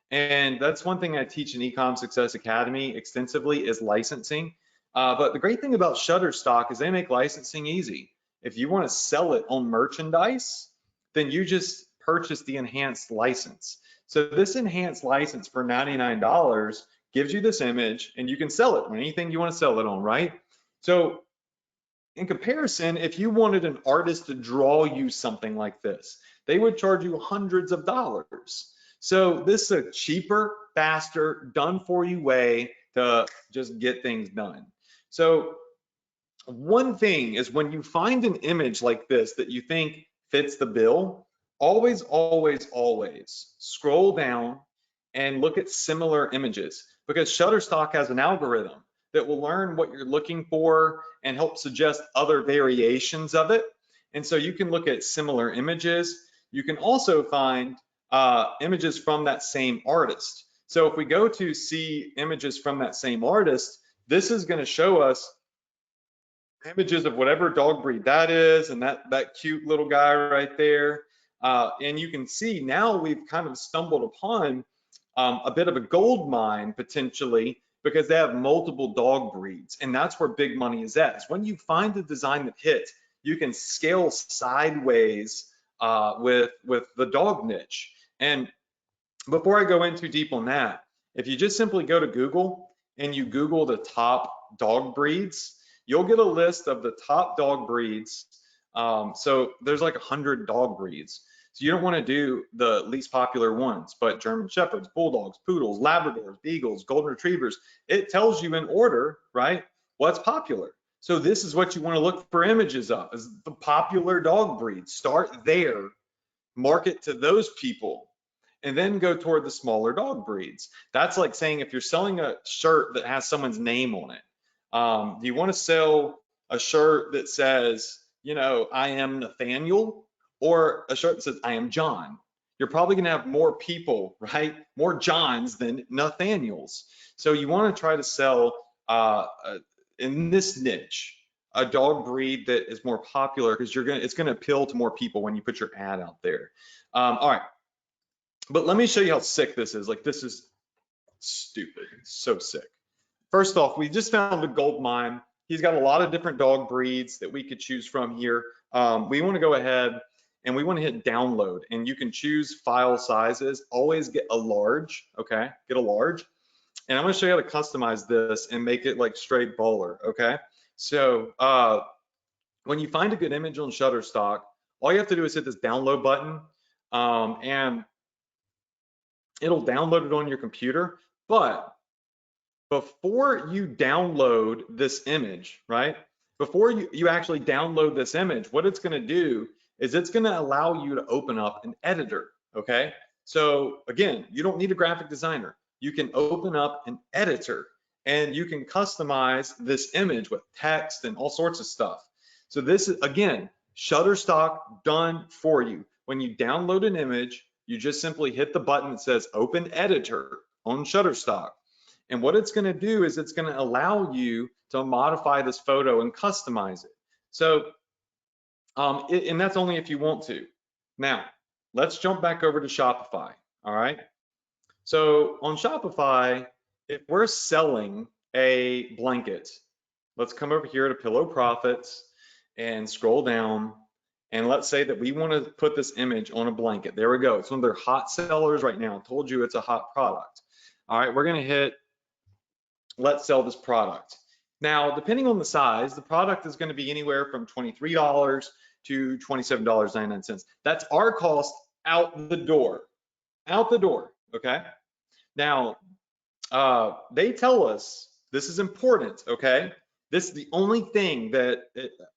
And that's one thing I teach in Ecom Success Academy extensively is licensing. But the great thing about Shutterstock is they make licensing easy. If you want to sell it on merchandise, then you just purchase the enhanced license. So this enhanced license for $99 gives you this image and you can sell it on anything you want to sell it on, right? So in comparison, if you wanted an artist to draw you something like this, they would charge you hundreds of dollars. So this is a cheaper, faster, done for you way to just get things done. So one thing is when you find an image like this that you think fits the bill, always, always, always scroll down and look at similar images, because Shutterstock has an algorithm that will learn what you're looking for and help suggest other variations of it. And so you can look at similar images. You can also find images from that same artist. So if we go to see images from that same artist, this is going to show us images of whatever dog breed that is, and that cute little guy right there. And you can see now we've kind of stumbled upon a bit of a gold mine potentially, because they have multiple dog breeds, and that's where big money is at. Is when you find a design that hits, you can scale sideways with the dog niche. And before I go in too deep on that, if you just simply go to Google and you Google the top dog breeds, you'll get a list of the top dog breeds. So there's like 100 dog breeds. So you don't want to do the least popular ones, but German Shepherds, Bulldogs, Poodles, Labradors, Beagles, Golden Retrievers, it tells you in order, right, what's popular. So this is what you want to look for images of, is the popular dog breeds. Start there, market to those people, and then go toward the smaller dog breeds. That's like saying if you're selling a shirt that has someone's name on it, do you want to sell a shirt that says, you know, I am Nathaniel, or a shirt that says I am John? You're probably going to have more people, right? More Johns than Nathaniels. So you want to try to sell in this niche a dog breed that is more popular, because it's going to appeal to more people when you put your ad out there. All right. But let me show you how sick this is. Like, this is stupid. It's so sick. First off, we just found a gold mine. He's got a lot of different dog breeds that we could choose from here. We want to go ahead and we want to hit download, and you can choose file sizes. Always get a large, okay? Get a large. And I'm going to show you how to customize this and make it like straight baller, okay? So when you find a good image on Shutterstock, all you have to do is hit this download button, and it'll download it on your computer. But before you download this image, right? Before you actually download this image, what it's going to do is it's going to allow you to open up an editor, okay? So again, you don't need a graphic designer. You can open up an editor and you can customize this image with text and all sorts of stuff. So this is, again, Shutterstock done for you. When you download an image, you just simply hit the button that says Open Editor on Shutterstock. And what it's going to do is it's going to allow you to modify this photo and customize it. So, and that's only if you want to. Now, let's jump back over to Shopify, all right? So on Shopify, if we're selling a blanket, let's come over here to Pillow Profits and scroll down. And let's say that we want to put this image on a blanket. There we go. It's one of their hot sellers right now. I told you it's a hot product. All right, we're going to hit let's sell this product. Now, depending on the size, the product is going to be anywhere from $23 to $27.99. That's our cost out the door, okay? Now, they tell us this is important, okay? This is the only thing that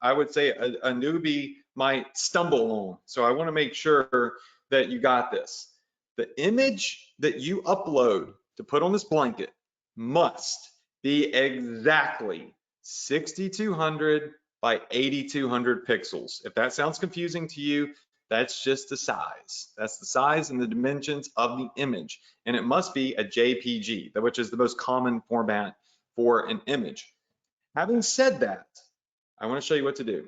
I would say a newbie might stumble on. So I want to make sure that you got this. The image that you upload to put on this blanket must be exactly 6,200 by 8,200 pixels. If that sounds confusing to you, that's just the size. That's the size and the dimensions of the image. And it must be a JPG, which is the most common format for an image. Having said that, I want to show you what to do.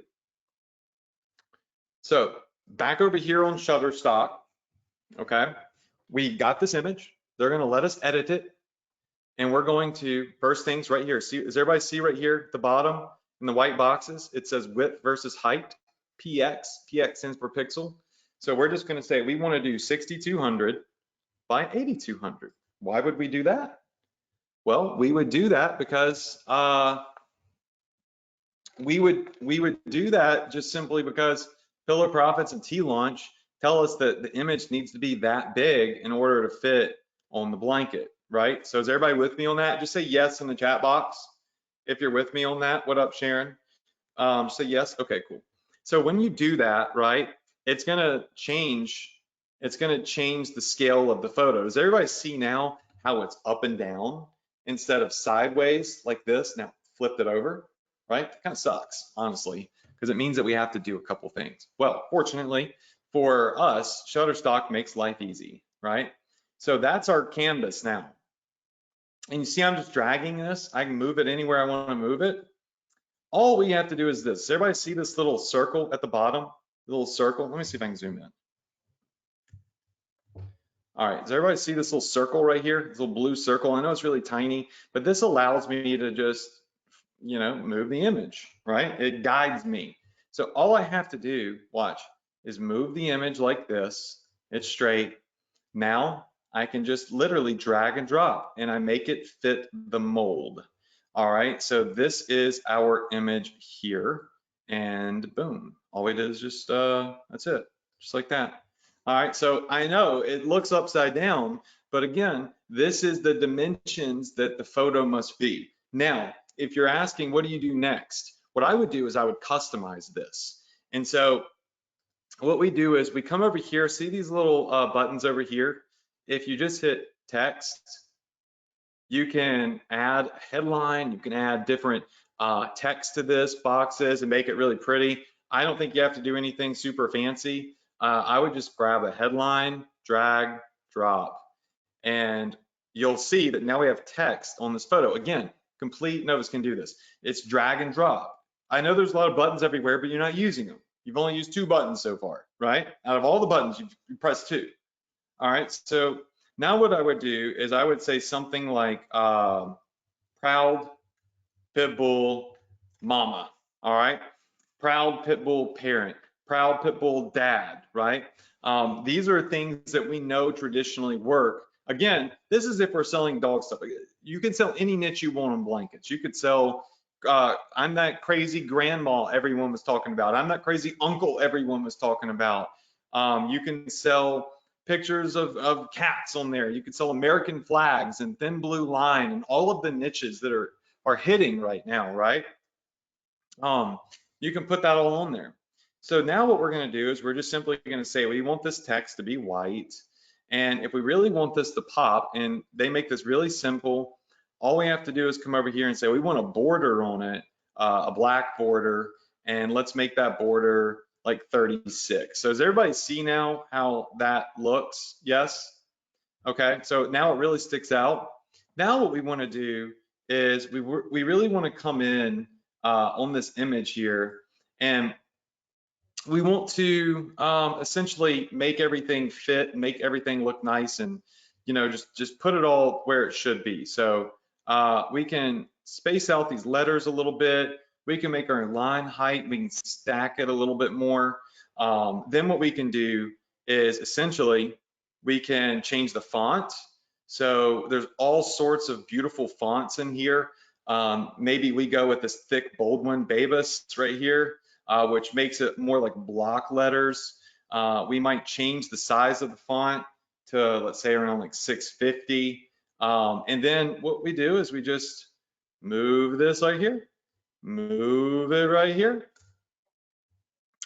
So back over here on Shutterstock, okay, we got this image. They're going to let us edit it. And we're going to, first things right here, see, does everybody see right here at the bottom in the white boxes? It says width versus height, PX. PX stands for pixel. So we're just going to say we want to do 6,200 by 8,200. Why would we do that? Well, we would do that because we would do that just simply because Pillar Profits and T-Launch tell us that the image needs to be that big in order to fit on the blanket, right? So is everybody with me on that? Just say yes in the chat box if you're with me on that. What up, Sharon? Say yes. Okay, cool. So when you do that, right, it's gonna change the scale of the photo. Does everybody see now how it's up and down instead of sideways like this? Now flipped it over, right? It kind of sucks, honestly, because it means that we have to do a couple things. Well, fortunately for us, Shutterstock makes life easy, right? So that's our canvas now. And you see I'm just dragging this. I can move it anywhere I want to move it. All we have to do is this. Does everybody see this little circle at the bottom? The little circle? Let me see if I can zoom in. All right, does everybody see this little circle right here? This little blue circle. I know it's really tiny, but this allows me to just, move the image, right? It guides me. So all I have to do, watch, is move the image like this. It's straight. Now I can just literally drag and drop, and I make it fit the mold. All right, so this is our image here, and boom. All we did is just, that's it, just like that. All right, so I know it looks upside down, but again, this is the dimensions that the photo must be. Now, if you're asking, what do you do next? What I would do is I would customize this. And so what we do is we come over here, see these little buttons over here? If you just hit text, you can add a headline, you can add different text to this, boxes, and make it really pretty. I don't think you have to do anything super fancy. I would just grab a headline, drag, drop, and you'll see that now we have text on this photo. Again, complete novice can do this. It's drag and drop. I know there's a lot of buttons everywhere, but you're not using them. You've only used 2 buttons so far, right? Out of all the buttons, you've pressed 2. All right, so now what I would do is I would say something like proud pitbull mama, all right? Proud pitbull parent, proud pitbull dad, right? These are things that we know traditionally work. Again, this is if we're selling dog stuff. You can sell any niche you want on blankets. You could sell, I'm that crazy grandma everyone was talking about. I'm that crazy uncle everyone was talking about. You can sell pictures of cats on there. You can sell American flags and thin blue line and all of the niches that are hitting right now, right? You can put that all on there. So now what we're going to do is we're just simply going to say we want this text to be white. And if we really want this to pop, and they make this really simple, all we have to do is come over here and say we want a border on it, a black border, and let's make that border like 36. So does everybody see now how that looks? Yes? Okay, so now it really sticks out. Now what we want to do is we really want to come in on this image here, and we want to essentially make everything fit, make everything look nice, and just put it all where it should be. So we can space out these letters a little bit. We can make our line height, we can stack it a little bit more. Then what we can do is essentially we can change the font. So there's all sorts of beautiful fonts in here. Maybe we go with this thick bold one, Babus right here, which makes it more like block letters. We might change the size of the font to, let's say, around like 650. And then what we do is we just move this right here, move it right here.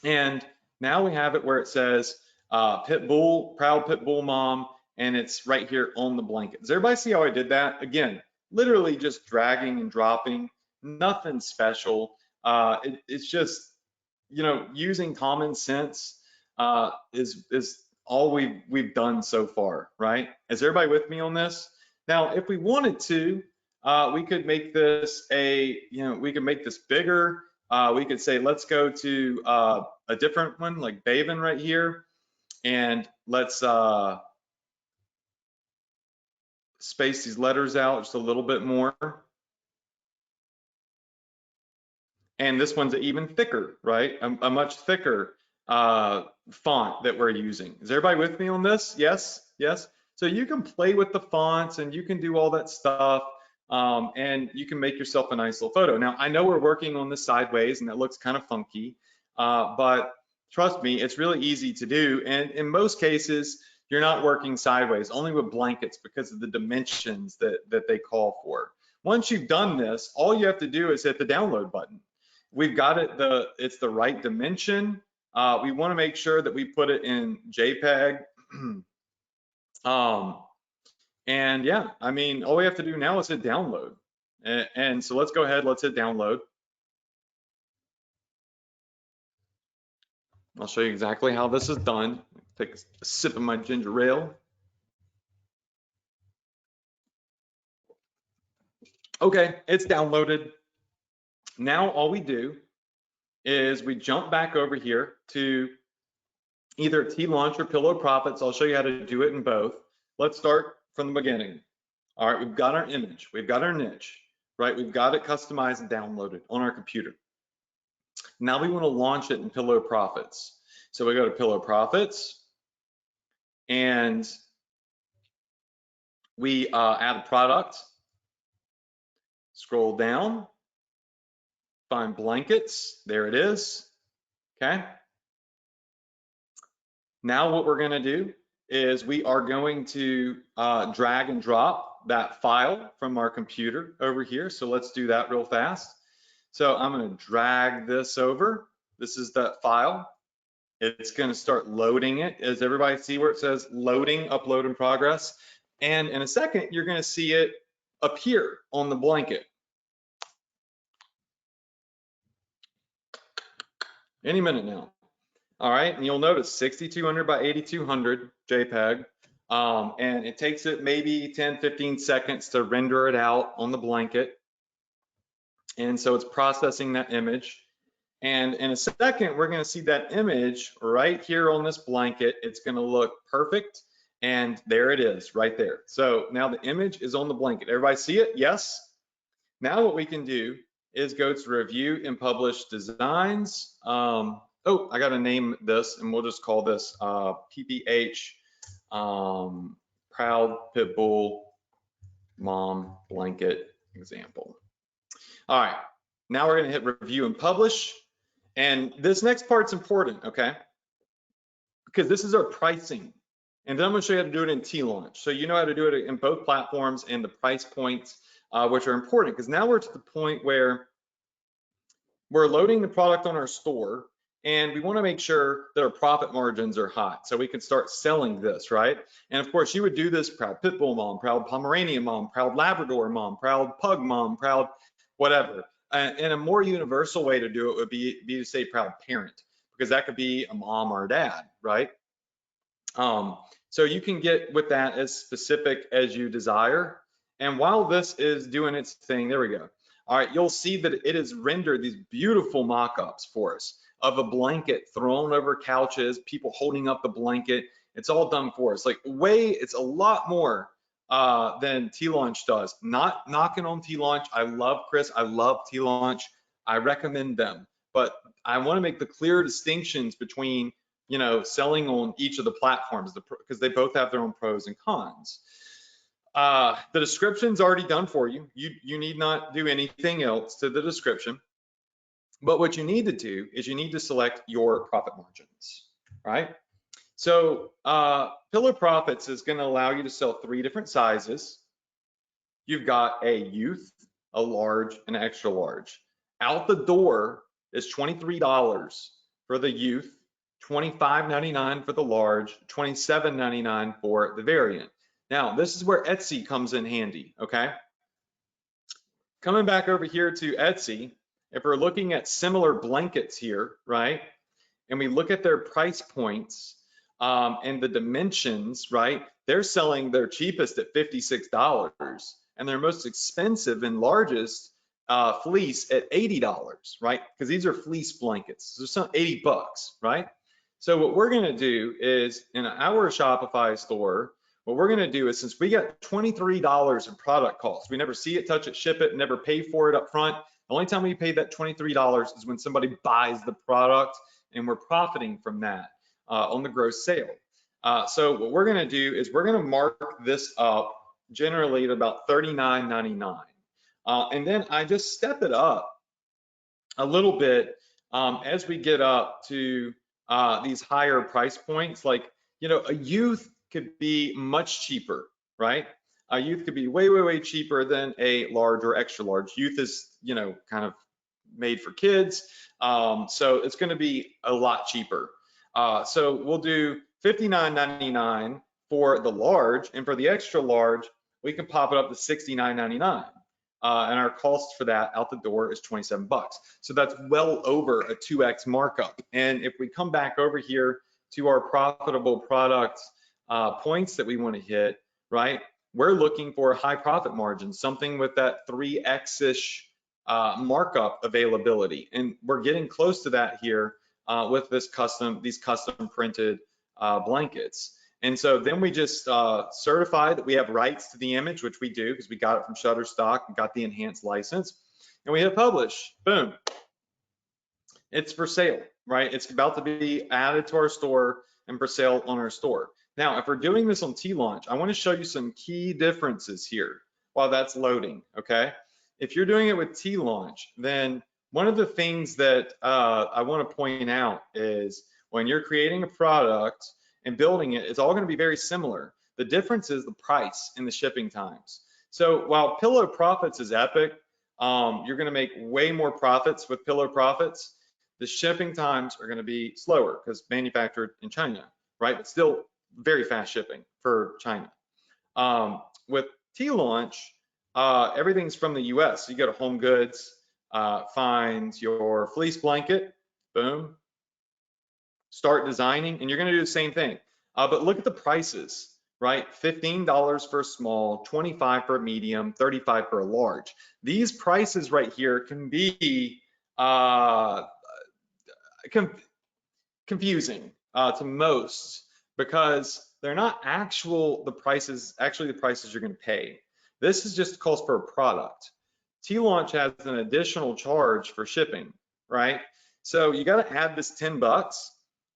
And now we have it where it says Pitbull, proud Pitbull mom, and it's right here on the blanket. Does everybody see how I did that? Again, literally just dragging and dropping, nothing special. It's just, using common sense is all we've done so far, right? Is everybody with me on this? Now, if we wanted to, we could make this we could make this bigger. We could say, let's go to a different one like Baven right here, and let's space these letters out just a little bit more. And this one's even thicker, right? A much thicker font that we're using. Is everybody with me on this? Yes, yes. So you can play with the fonts and you can do all that stuff, and you can make yourself a nice little photo. Now, I know we're working on this sideways and it looks kind of funky, but trust me, it's really easy to do. And in most cases, you're not working sideways, only with blankets because of the dimensions that they call for. Once you've done this, all you have to do is hit the download button. We've got it, it's the right dimension. We want to make sure that we put it in JPEG. And yeah, I mean, all we have to do now is hit download. And so let's go ahead, let's hit download. I'll show you exactly how this is done. Take a sip of my ginger ale. Okay, it's downloaded. Now all we do is we jump back over here to either T-Launch or Pillow Profits. I'll show you how to do it in both. Let's start from the beginning. All right, we've got our image, we've got our niche, right? We've got it customized and downloaded on our computer. Now we want to launch it in Pillow Profits. So we go to Pillow Profits and we add a product, scroll down, find blankets, there it is, okay? Now what we're gonna do is we are going to drag and drop that file from our computer over here. So let's do that real fast. So I'm gonna drag this over. This is that file. It's gonna start loading it. Does everybody see where it says loading, upload in progress? And in a second, you're gonna see it appear on the blanket. Any minute now. All right, and you'll notice 6200 by 8200 JPEG. And it takes it maybe 10, 15 seconds to render it out on the blanket. And so it's processing that image. And in a second, we're gonna see that image right here on this blanket. It's gonna look perfect. And there it is right there. So now the image is on the blanket. Everybody see it? Yes? Now what we can do is go to review and publish designs. Oh, I gotta name this and we'll just call this PPH Proud Pitbull Mom Blanket Example. All right, now we're gonna hit review and publish. And this next part's important, okay? Because this is our pricing. And then I'm gonna show you how to do it in T-Launch. So you know how to do it in both platforms and the price points, which are important, because now we're to the point where we're loading the product on our store and we want to make sure that our profit margins are high so we can start selling this, right? And of course, you would do this proud Pitbull mom, proud Pomeranian mom, proud Labrador mom, proud Pug mom, proud whatever. And a more universal way to do it would be to say proud parent, because that could be a mom or a dad, right? So you can get with that as specific as you desire. And while this is doing its thing, there we go. All right, you'll see that it has rendered these beautiful mock-ups for us of a blanket thrown over couches, people holding up the blanket. It's all done for us. Like it's a lot more than T-Launch does. Not knocking on T-Launch. I love Chris. I love T-Launch. I recommend them. But I want to make the clear distinctions between, you know, selling on each of the platforms because they both have their own pros and cons. The description's already done for you. You need not do anything else to the description. But what you need to do is you need to select your profit margins, right? So Pillar Profits is going to allow you to sell 3 different sizes. You've got a youth, a large, and an extra large. Out the door is $23 for the youth, $25.99 for the large, $27.99 for the variant. Now, this is where Etsy comes in handy, okay? Coming back over here to Etsy, if we're looking at similar blankets here, right, and we look at their price points and the dimensions, right, they're selling their cheapest at $56 and their most expensive and largest fleece at $80, right? Because these are fleece blankets, so some $80, right? So what we're gonna do is in our Shopify store, what we're gonna do is since we got $23 in product costs, we never see it, touch it, ship it, never pay for it up front. The only time we pay that $23 is when somebody buys the product and we're profiting from that on the gross sale. So what we're gonna do is we're gonna mark this up generally at about $39.99. And then I just step it up a little bit as we get up to these higher price points. Like, you know, a youth could be much cheaper, right? A youth could be way, way, way cheaper than a large or extra large. Youth is, you know, kind of made for kids. So it's going to be a lot cheaper. So we'll do $59.99 for the large, and for the extra large, we can pop it up to $69.99. And our cost for that out the door is 27 bucks. So that's well over a 2x markup. And if we come back over here to our profitable product points that we want to hit, right? We're looking for high profit margins, something with that 3x-ish markup availability. And we're getting close to that here with these custom printed blankets. And so then we just certify that we have rights to the image, which we do because we got it from Shutterstock and got the enhanced license. And we hit publish, boom. It's for sale, right? It's about to be added to our store and for sale on our store. Now, if we're doing this on T-Launch, I want to show you some key differences here while that's loading, okay? If you're doing it with T-Launch, then one of the things that I want to point out is when you're creating a product and building it, it's all going to be very similar. The difference is the price and the shipping times. So while Pillow Profits is epic, you're going to make way more profits with Pillow Profits. The shipping times are going to be slower because manufactured in China, right? But still very fast shipping for China. With T-Launch, everything's from the US. You go to Home Goods, find your fleece blanket, boom, start designing, and you're gonna do the same thing. But look at the prices, right? $15 for a small, $25 for a medium, $35 for a large. These prices right here can be confusing to most because they're not the prices you're gonna pay. This is just cost per product. T-Launch has an additional charge for shipping, right? So you got to add this 10 bucks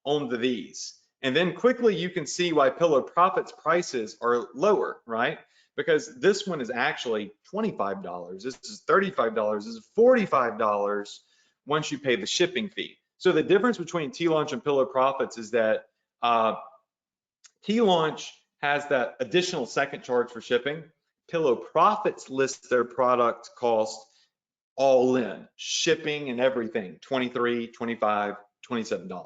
onto these. And then quickly you can see why Pillow Profits prices are lower, right? Because this one is actually $25. This is $35. This is $45 once you pay the shipping fee. So the difference between T-Launch and Pillow Profits is that T-Launch has that additional second charge for shipping. Pillow Profits lists their product cost all in, shipping and everything, $23, $25, $27.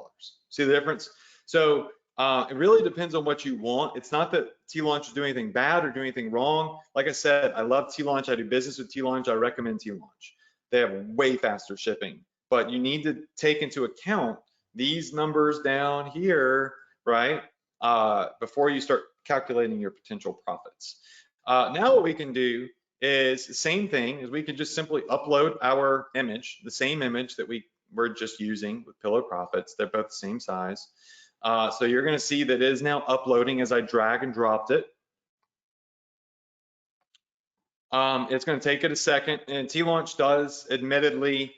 See the difference? So it really depends on what you want. It's not that T-Launch is doing anything bad or doing anything wrong. Like I said, I love T-Launch. I do business with T-Launch. I recommend T-Launch. They have way faster shipping, but you need to take into account these numbers down here, right? Before you start calculating your potential profits. Now what we can do is the same thing, is we can just simply upload our image, the same image that we were just using with Pillow Profits. They're both the same size. So you're going to see that it is now uploading as I drag and dropped it. It's going to take it a second, and T-Launch does admittedly,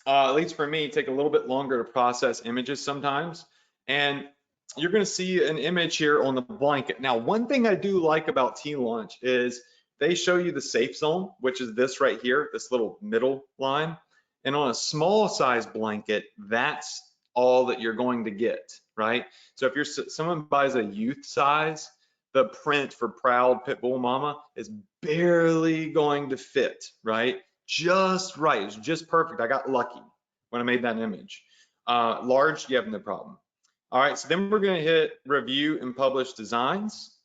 at least for me, take a little bit longer to process images sometimes. And you're going to see an image here on the blanket. Now, one thing I do like about T-Launch is they show you the safe zone, which is this right here, this little middle line. And on a small size blanket, that's all that you're going to get, right? So if someone buys a youth size, the print for Proud Pitbull Mama is barely going to fit, right? Just right, it's just perfect. I got lucky when I made that image. Large, you have no problem. All right, so then we're going to hit review and publish designs,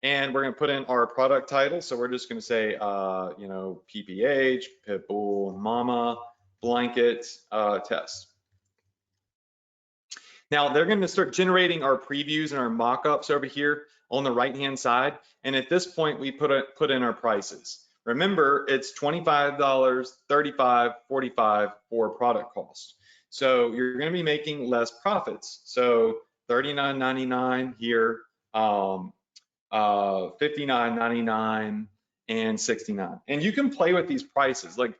and we're going to put in our product title. So we're just going to say, you know, PPH, Pitbull Mama, blanket test. Now they're going to start generating our previews and our mock-ups over here on the right-hand side, and at this point we put in our prices. Remember, it's $25, $35, $45 for product cost. So you're going to be making less profits. So $39.99 here, $59.99, and $69. And you can play with these prices. Like,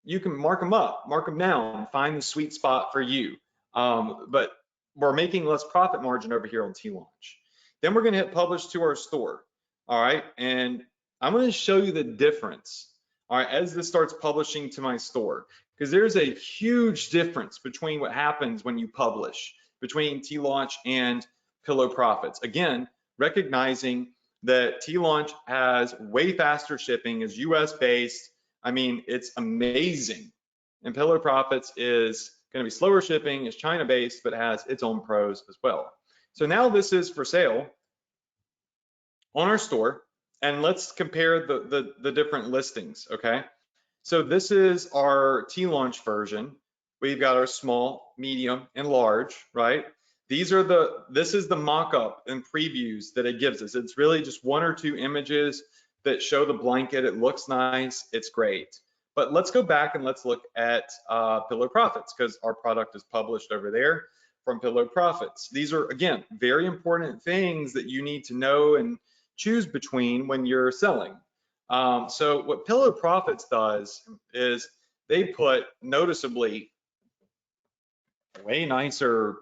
you can mark them up, mark them down, find the sweet spot for you. But we're making less profit margin over here on T-Launch. Then we're going to hit publish to our store. All right, and I'm going to show you the difference. All right, as this starts publishing to my store. because there's a huge difference between what happens when you publish between T-Launch and Pillow Profits. Again, recognizing that T-Launch has way faster shipping, is US based. I mean, it's amazing. And Pillow Profits is going to be slower shipping, is China based, but has its own pros as well. So now this is for sale on our store, and let's compare the different listings, okay? So this is our T-Launch version. We've got our small, medium, and large, right? This is the mock-up and previews that it gives us. It's really just one or two images that show the blanket. It looks nice, it's great. But let's go back and let's look at Pillow Profits, because our product is published over there from Pillow Profits. These are, again, very important things that you need to know and choose between when you're selling. So what Pillow Profits does is they put noticeably way nicer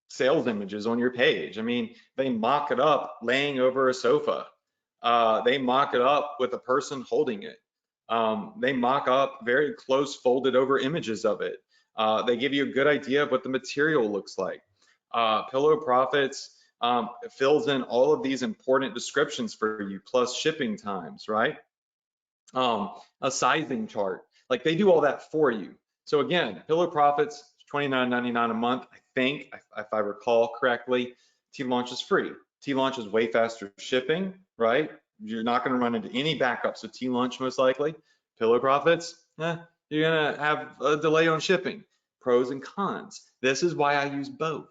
sales images on your page. I mean, they mock it up laying over a sofa. They mock it up with a person holding it. They mock up very close folded over images of it. They give you a good idea of what the material looks like. Pillow Profits fills in all of these important descriptions for you, plus shipping times, right? A sizing chart, like they do all that for you. So again, Pillow Profits, $29.99 a month, I think, if I recall correctly. T-Launch is free. T-Launch is way faster shipping, right? You're not going to run into any backups with T-Launch most likely. Pillow Profits, you're going to have a delay on shipping. Pros and cons. This is why I use both.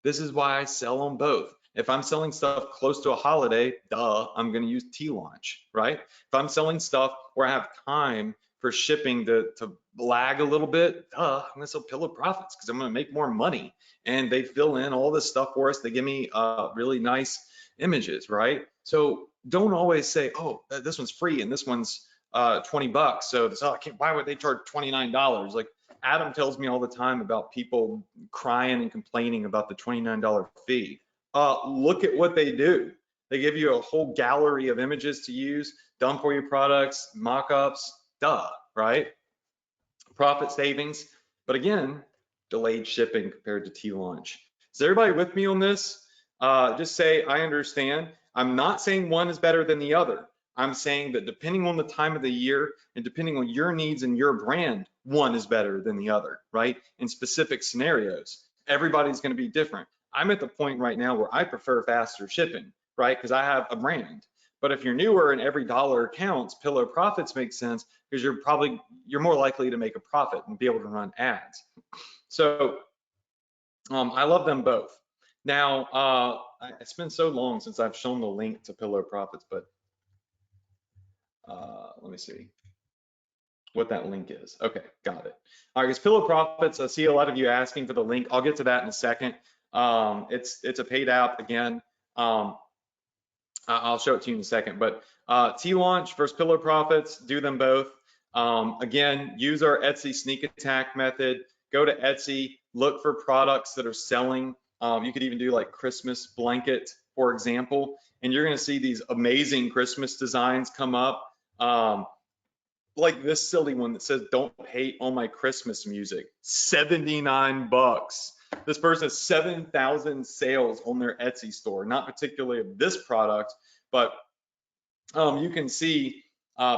This is why I sell on both. If I'm selling stuff close to a holiday, I'm going to use T-Launch, right? If I'm selling stuff where I have time for shipping to lag a little bit, I'm going to sell Pillow Profits because I'm going to make more money. And they fill in all this stuff for us. They give me really nice images, right? So don't always say, oh, this one's free and this one's 20 bucks. So why would they charge $29? Like Adam tells me all the time about people crying and complaining about the $29 fee. Look at what they do. They give you a whole gallery of images to use, done for you products, mock-ups, right? Profit savings, but again, delayed shipping compared to T-Launch. Is everybody with me on this? Just say, I understand. I'm not saying one is better than the other. I'm saying that depending on the time of the year and depending on your needs and your brand, one is better than the other, right? In specific scenarios, everybody's going to be different. I'm at the point right now where I prefer faster shipping, right? Because I have a brand. But if you're newer and every dollar counts, Pillow Profits makes sense because you're more likely to make a profit and be able to run ads. So I love them both. Now, it's been so long since I've shown the link to Pillow Profits, but let me see what that link is. Okay, got it. All right, guys, Pillow Profits, I see a lot of you asking for the link. I'll get to that in a second. It's a paid app again. I'll show it to you in a second, but T-Launch versus Pillow Profits, do them both. Again, use our Etsy sneak attack method. Go to Etsy, look for products that are selling. You could even do like Christmas blanket, for example, and you're gonna see these amazing Christmas designs come up. Like this silly one that says, don't hate on my Christmas music, 79 bucks. This person has 7,000 sales on their Etsy store, not particularly of this product, but you can see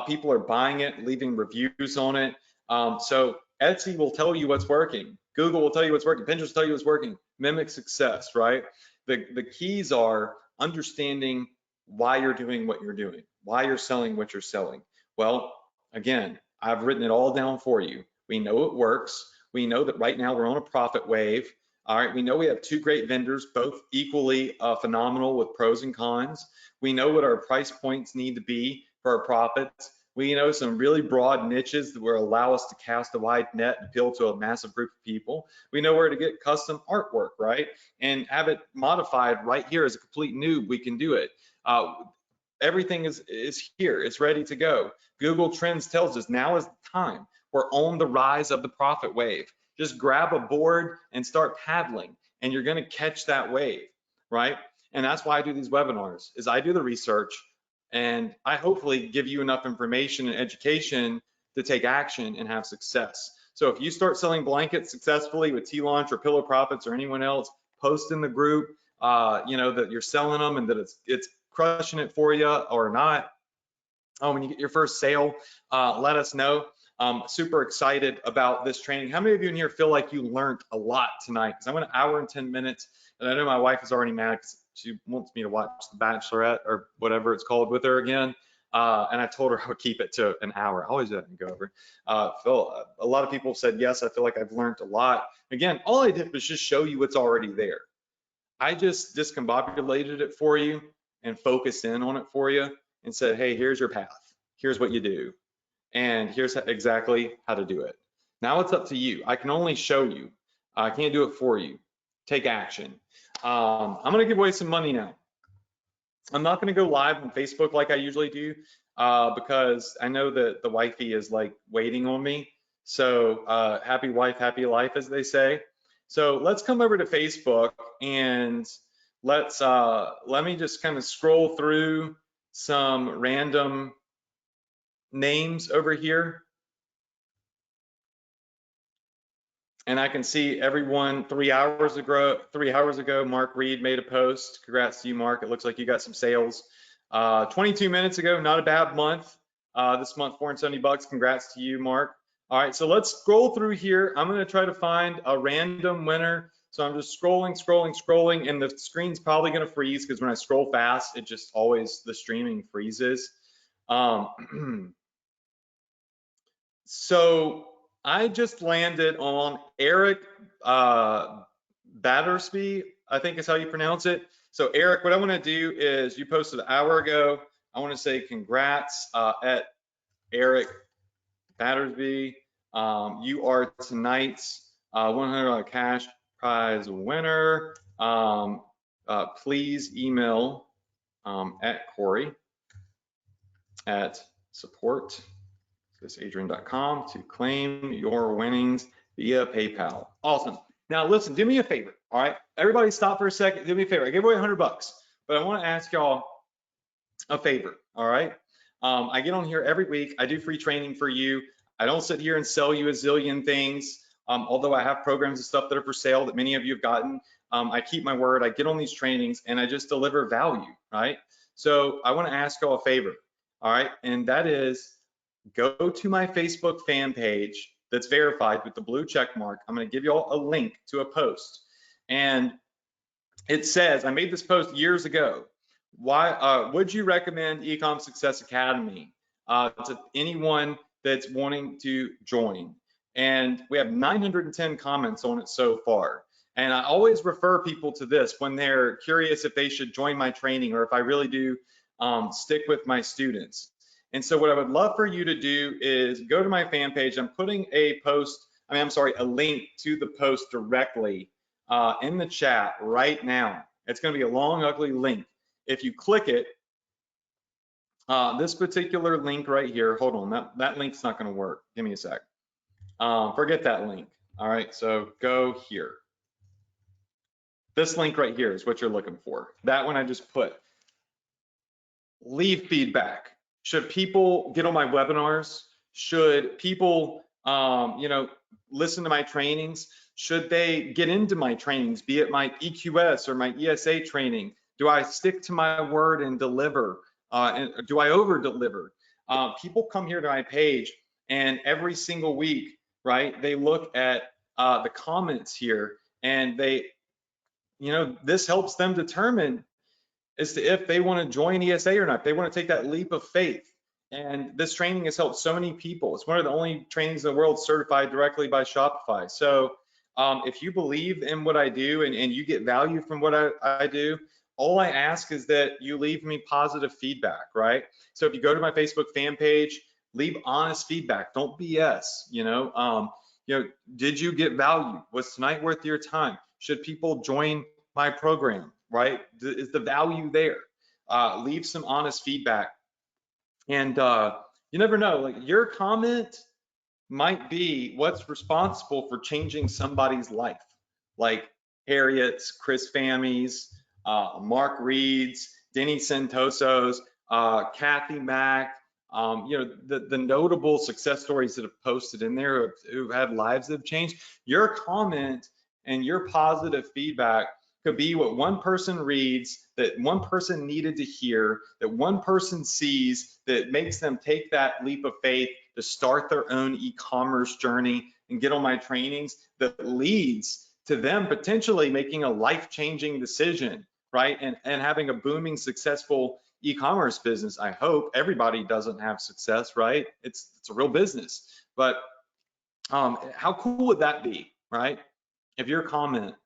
people are buying it, leaving reviews on it. So Etsy will tell you what's working. Google will tell you what's working. Pinterest will tell you what's working. Mimic success, right? The keys are understanding why you're doing what you're doing, why you're selling what you're selling. Well, again, I've written it all down for you. We know it works. We know that right now we're on a profit wave. All right, we know we have two great vendors, both equally phenomenal with pros and cons. We know what our price points need to be for our profits. We know some really broad niches that will allow us to cast a wide net and appeal to a massive group of people. We know where to get custom artwork, right? And have it modified right here as a complete noob, we can do it. Everything is here, it's ready to go. Google Trends tells us now is the time. We're on the rise of the profit wave. Just grab a board and start paddling, and you're gonna catch that wave, right? And that's why I do these webinars, is I do the research, and I hopefully give you enough information and education to take action and have success. So if you start selling blankets successfully with T-Launch or Pillow Profits or anyone else, post in the group, you know, that you're selling them and that it's crushing it for you or not. When you get your first sale, let us know. Super excited about this training. How many of you in here feel like you learned a lot tonight? Because I went an hour and 10 minutes, and I know my wife is already mad because she wants me to watch The Bachelorette or whatever it's called with her again. And I told her I would keep it to an hour. I always do that and go over. Phil, a lot of people said yes. I feel like I've learned a lot. Again, all I did was just show you what's already there. I just discombobulated it for you and focused in on it for you and said, hey, here's your path. Here's what you do. And here's exactly how to do it. Now it's up to you. I can only show you. I can't do it for you. Take action. I'm going to give away some money now. I'm not going to go live on Facebook like I usually do because I know that the wifey is like waiting on me. So happy wife, happy life, as they say. So let's come over to Facebook and let me just kind of scroll through some random names over here. And I can see everyone 3 hours ago, Mark Reed made a post. Congrats to you, Mark. It looks like you got some sales. 22 minutes ago, not a bad month. This month, $470. Congrats to you, Mark. All right, so let's scroll through here. I'm gonna try to find a random winner. So I'm just scrolling, and the screen's probably gonna freeze because when I scroll fast, it just always, the streaming freezes. So I just landed on Eric Battersby, I think is how you pronounce it. So Eric, what I want to do is, you posted an hour ago. I want to say congrats at Eric Battersby. You are tonight's $100 cash prize winner. Please email at Corey at support. This Adrian.com to claim your winnings via PayPal. Awesome. Now listen, do me a favor, all right? Everybody stop for a second, do me a favor. I gave away $100, but I want to ask y'all a favor, all right? I get on here every week. I do free training for you. I don't sit here and sell you a zillion things, although I have programs and stuff that are for sale that many of you have gotten. I keep my word. I get on these trainings and I just deliver value, right? So I want to ask y'all a favor, all right? And that is, go to my Facebook fan page that's verified with the blue check mark. I'm going to give you all a link to a post. And it says, I made this post years ago. Why would you recommend Ecom Success Academy to anyone that's wanting to join? And we have 910 comments on it so far. And I always refer people to this when they're curious if they should join my training or if I really do stick with my students. And so what I would love for you to do is go to my fan page. I'm putting a link to the post directly in the chat right now. It's going to be a long, ugly link. If you click it, this particular link right here, hold on, that link's not going to work. Give me a sec. Forget that link. All right, so go here. This link right here is what you're looking for. That one I just put. Leave feedback. Should people get on my webinars? Should people, listen to my trainings? Should they get into my trainings, be it my EQS or my ESA training? Do I stick to my word and deliver? And do I over deliver? People come here to my page and every single week, right, they look at the comments here and they, this helps them determine as to if they want to join ESA or not, if they want to take that leap of faith. And this training has helped so many people. It's one of the only trainings in the world certified directly by Shopify. So if you believe in what I do and you get value from what I do, all I ask is that you leave me positive feedback, right? So if you go to my Facebook fan page, leave honest feedback. Don't BS, did you get value? Was tonight worth your time? Should people join my program, right? Is the value there? Leave some honest feedback. And you never know, like your comment might be what's responsible for changing somebody's life. Like Harriet's, Chris Fammy's, Mark Reed's, Denny Santoso's, Kathy Mack, you know, the notable success stories that have posted in there who've had lives that have changed. Your comment and your positive feedback could be what one person reads, that one person needed to hear, that one person sees, that makes them take that leap of faith to start their own e-commerce journey and get on my trainings, that leads to them potentially making a life-changing decision, right? And having a booming, successful e-commerce business. I hope everybody doesn't have success, right? It's a real business. But how cool would that be, right? If your comment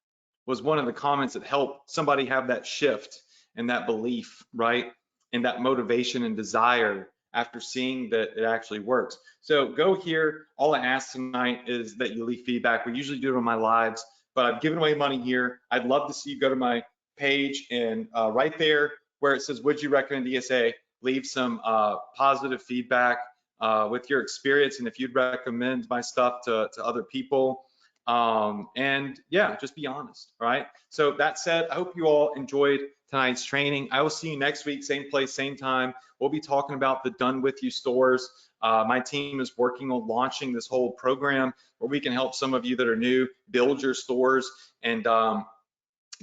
was one of the comments that helped somebody have that shift and that belief, right? And that motivation and desire after seeing that it actually works. So go here. All I ask tonight is that you leave feedback. We usually do it on my lives, but I've given away money here. I'd love to see you go to my page and right there where it says, would you recommend ESA, leave some positive feedback with your experience and if you'd recommend my stuff to other people. And yeah, just be honest, right? So that said, I hope you all enjoyed tonight's training. I will see you next week, same place, same time. We'll be talking about the Done With You stores. My team is working on launching this whole program where we can help some of you that are new build your stores and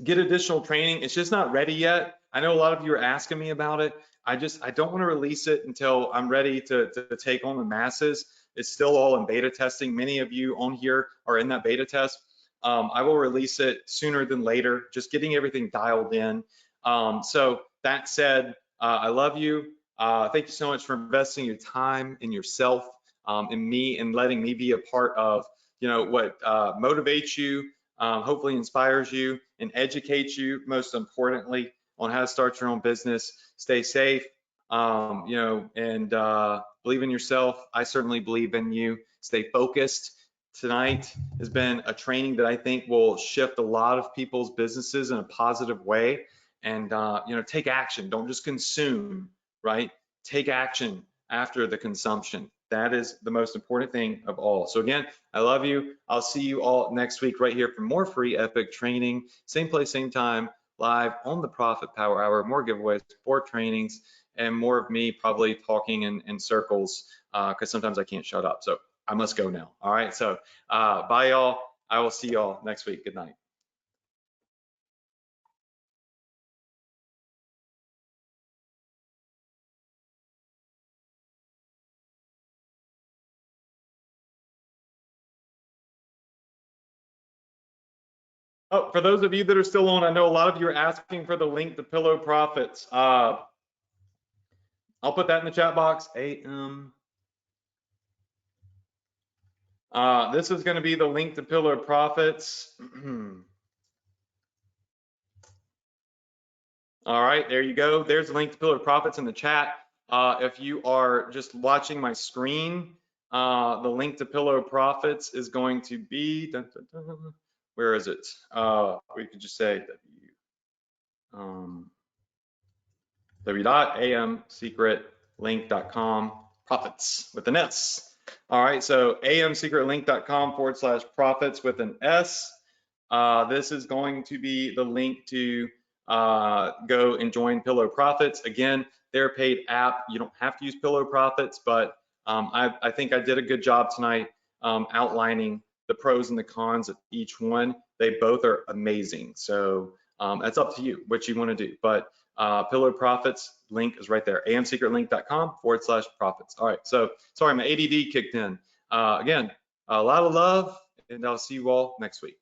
get additional training. It's just not ready yet. I know a lot of you are asking me about it. I don't want to release it until I'm ready to take on the masses. It's still all in beta testing. Many of you on here are in that beta test. I will release it sooner than later, just getting everything dialed in. So that said, I love you. Thank you so much for investing your time in yourself, in me, and letting me be a part of, you know, what motivates you, hopefully inspires you, and educates you, most importantly, on how to start your own business. Stay safe, you know, and believe in yourself. I certainly believe in you. Stay focused. Tonight has been a training that I think will shift a lot of people's businesses in a positive way. And you know, take action. Don't just consume, right? Take action after the consumption. That is the most important thing of all. So again, I love you. I'll see you all next week right here for more free epic training. Same place, same time, live on the Profit Power Hour. More giveaways, more trainings, and more of me probably talking in circles because sometimes I can't shut up. So I must go now. All right. So bye, y'all. I will see y'all next week. Good night. Oh, for those of you that are still on, I know a lot of you are asking for the link to Pillow Profits. I'll put that in the chat box. This is going to be the link to Pillow Profits. All right, there you go. There's a link to Pillar Profits in the chat. If you are just watching my screen, the link to Pillar Profits is going to be, where is it? We could just say w.amsecretlink.com profits with an S. All right, so amsecretlink.com/profits with an S. This is going to be the link to go and join Pillow Profits. Again, they're a paid app. You don't have to use Pillow Profits, but I think I did a good job tonight outlining the pros and the cons of each one. They both are amazing. So that's up to you what you want to do. But Pillow Profits link is right there, amsecretlink.com/profits. All right, so sorry, my ADD kicked in. Again, a lot of love, and I'll see you all next week.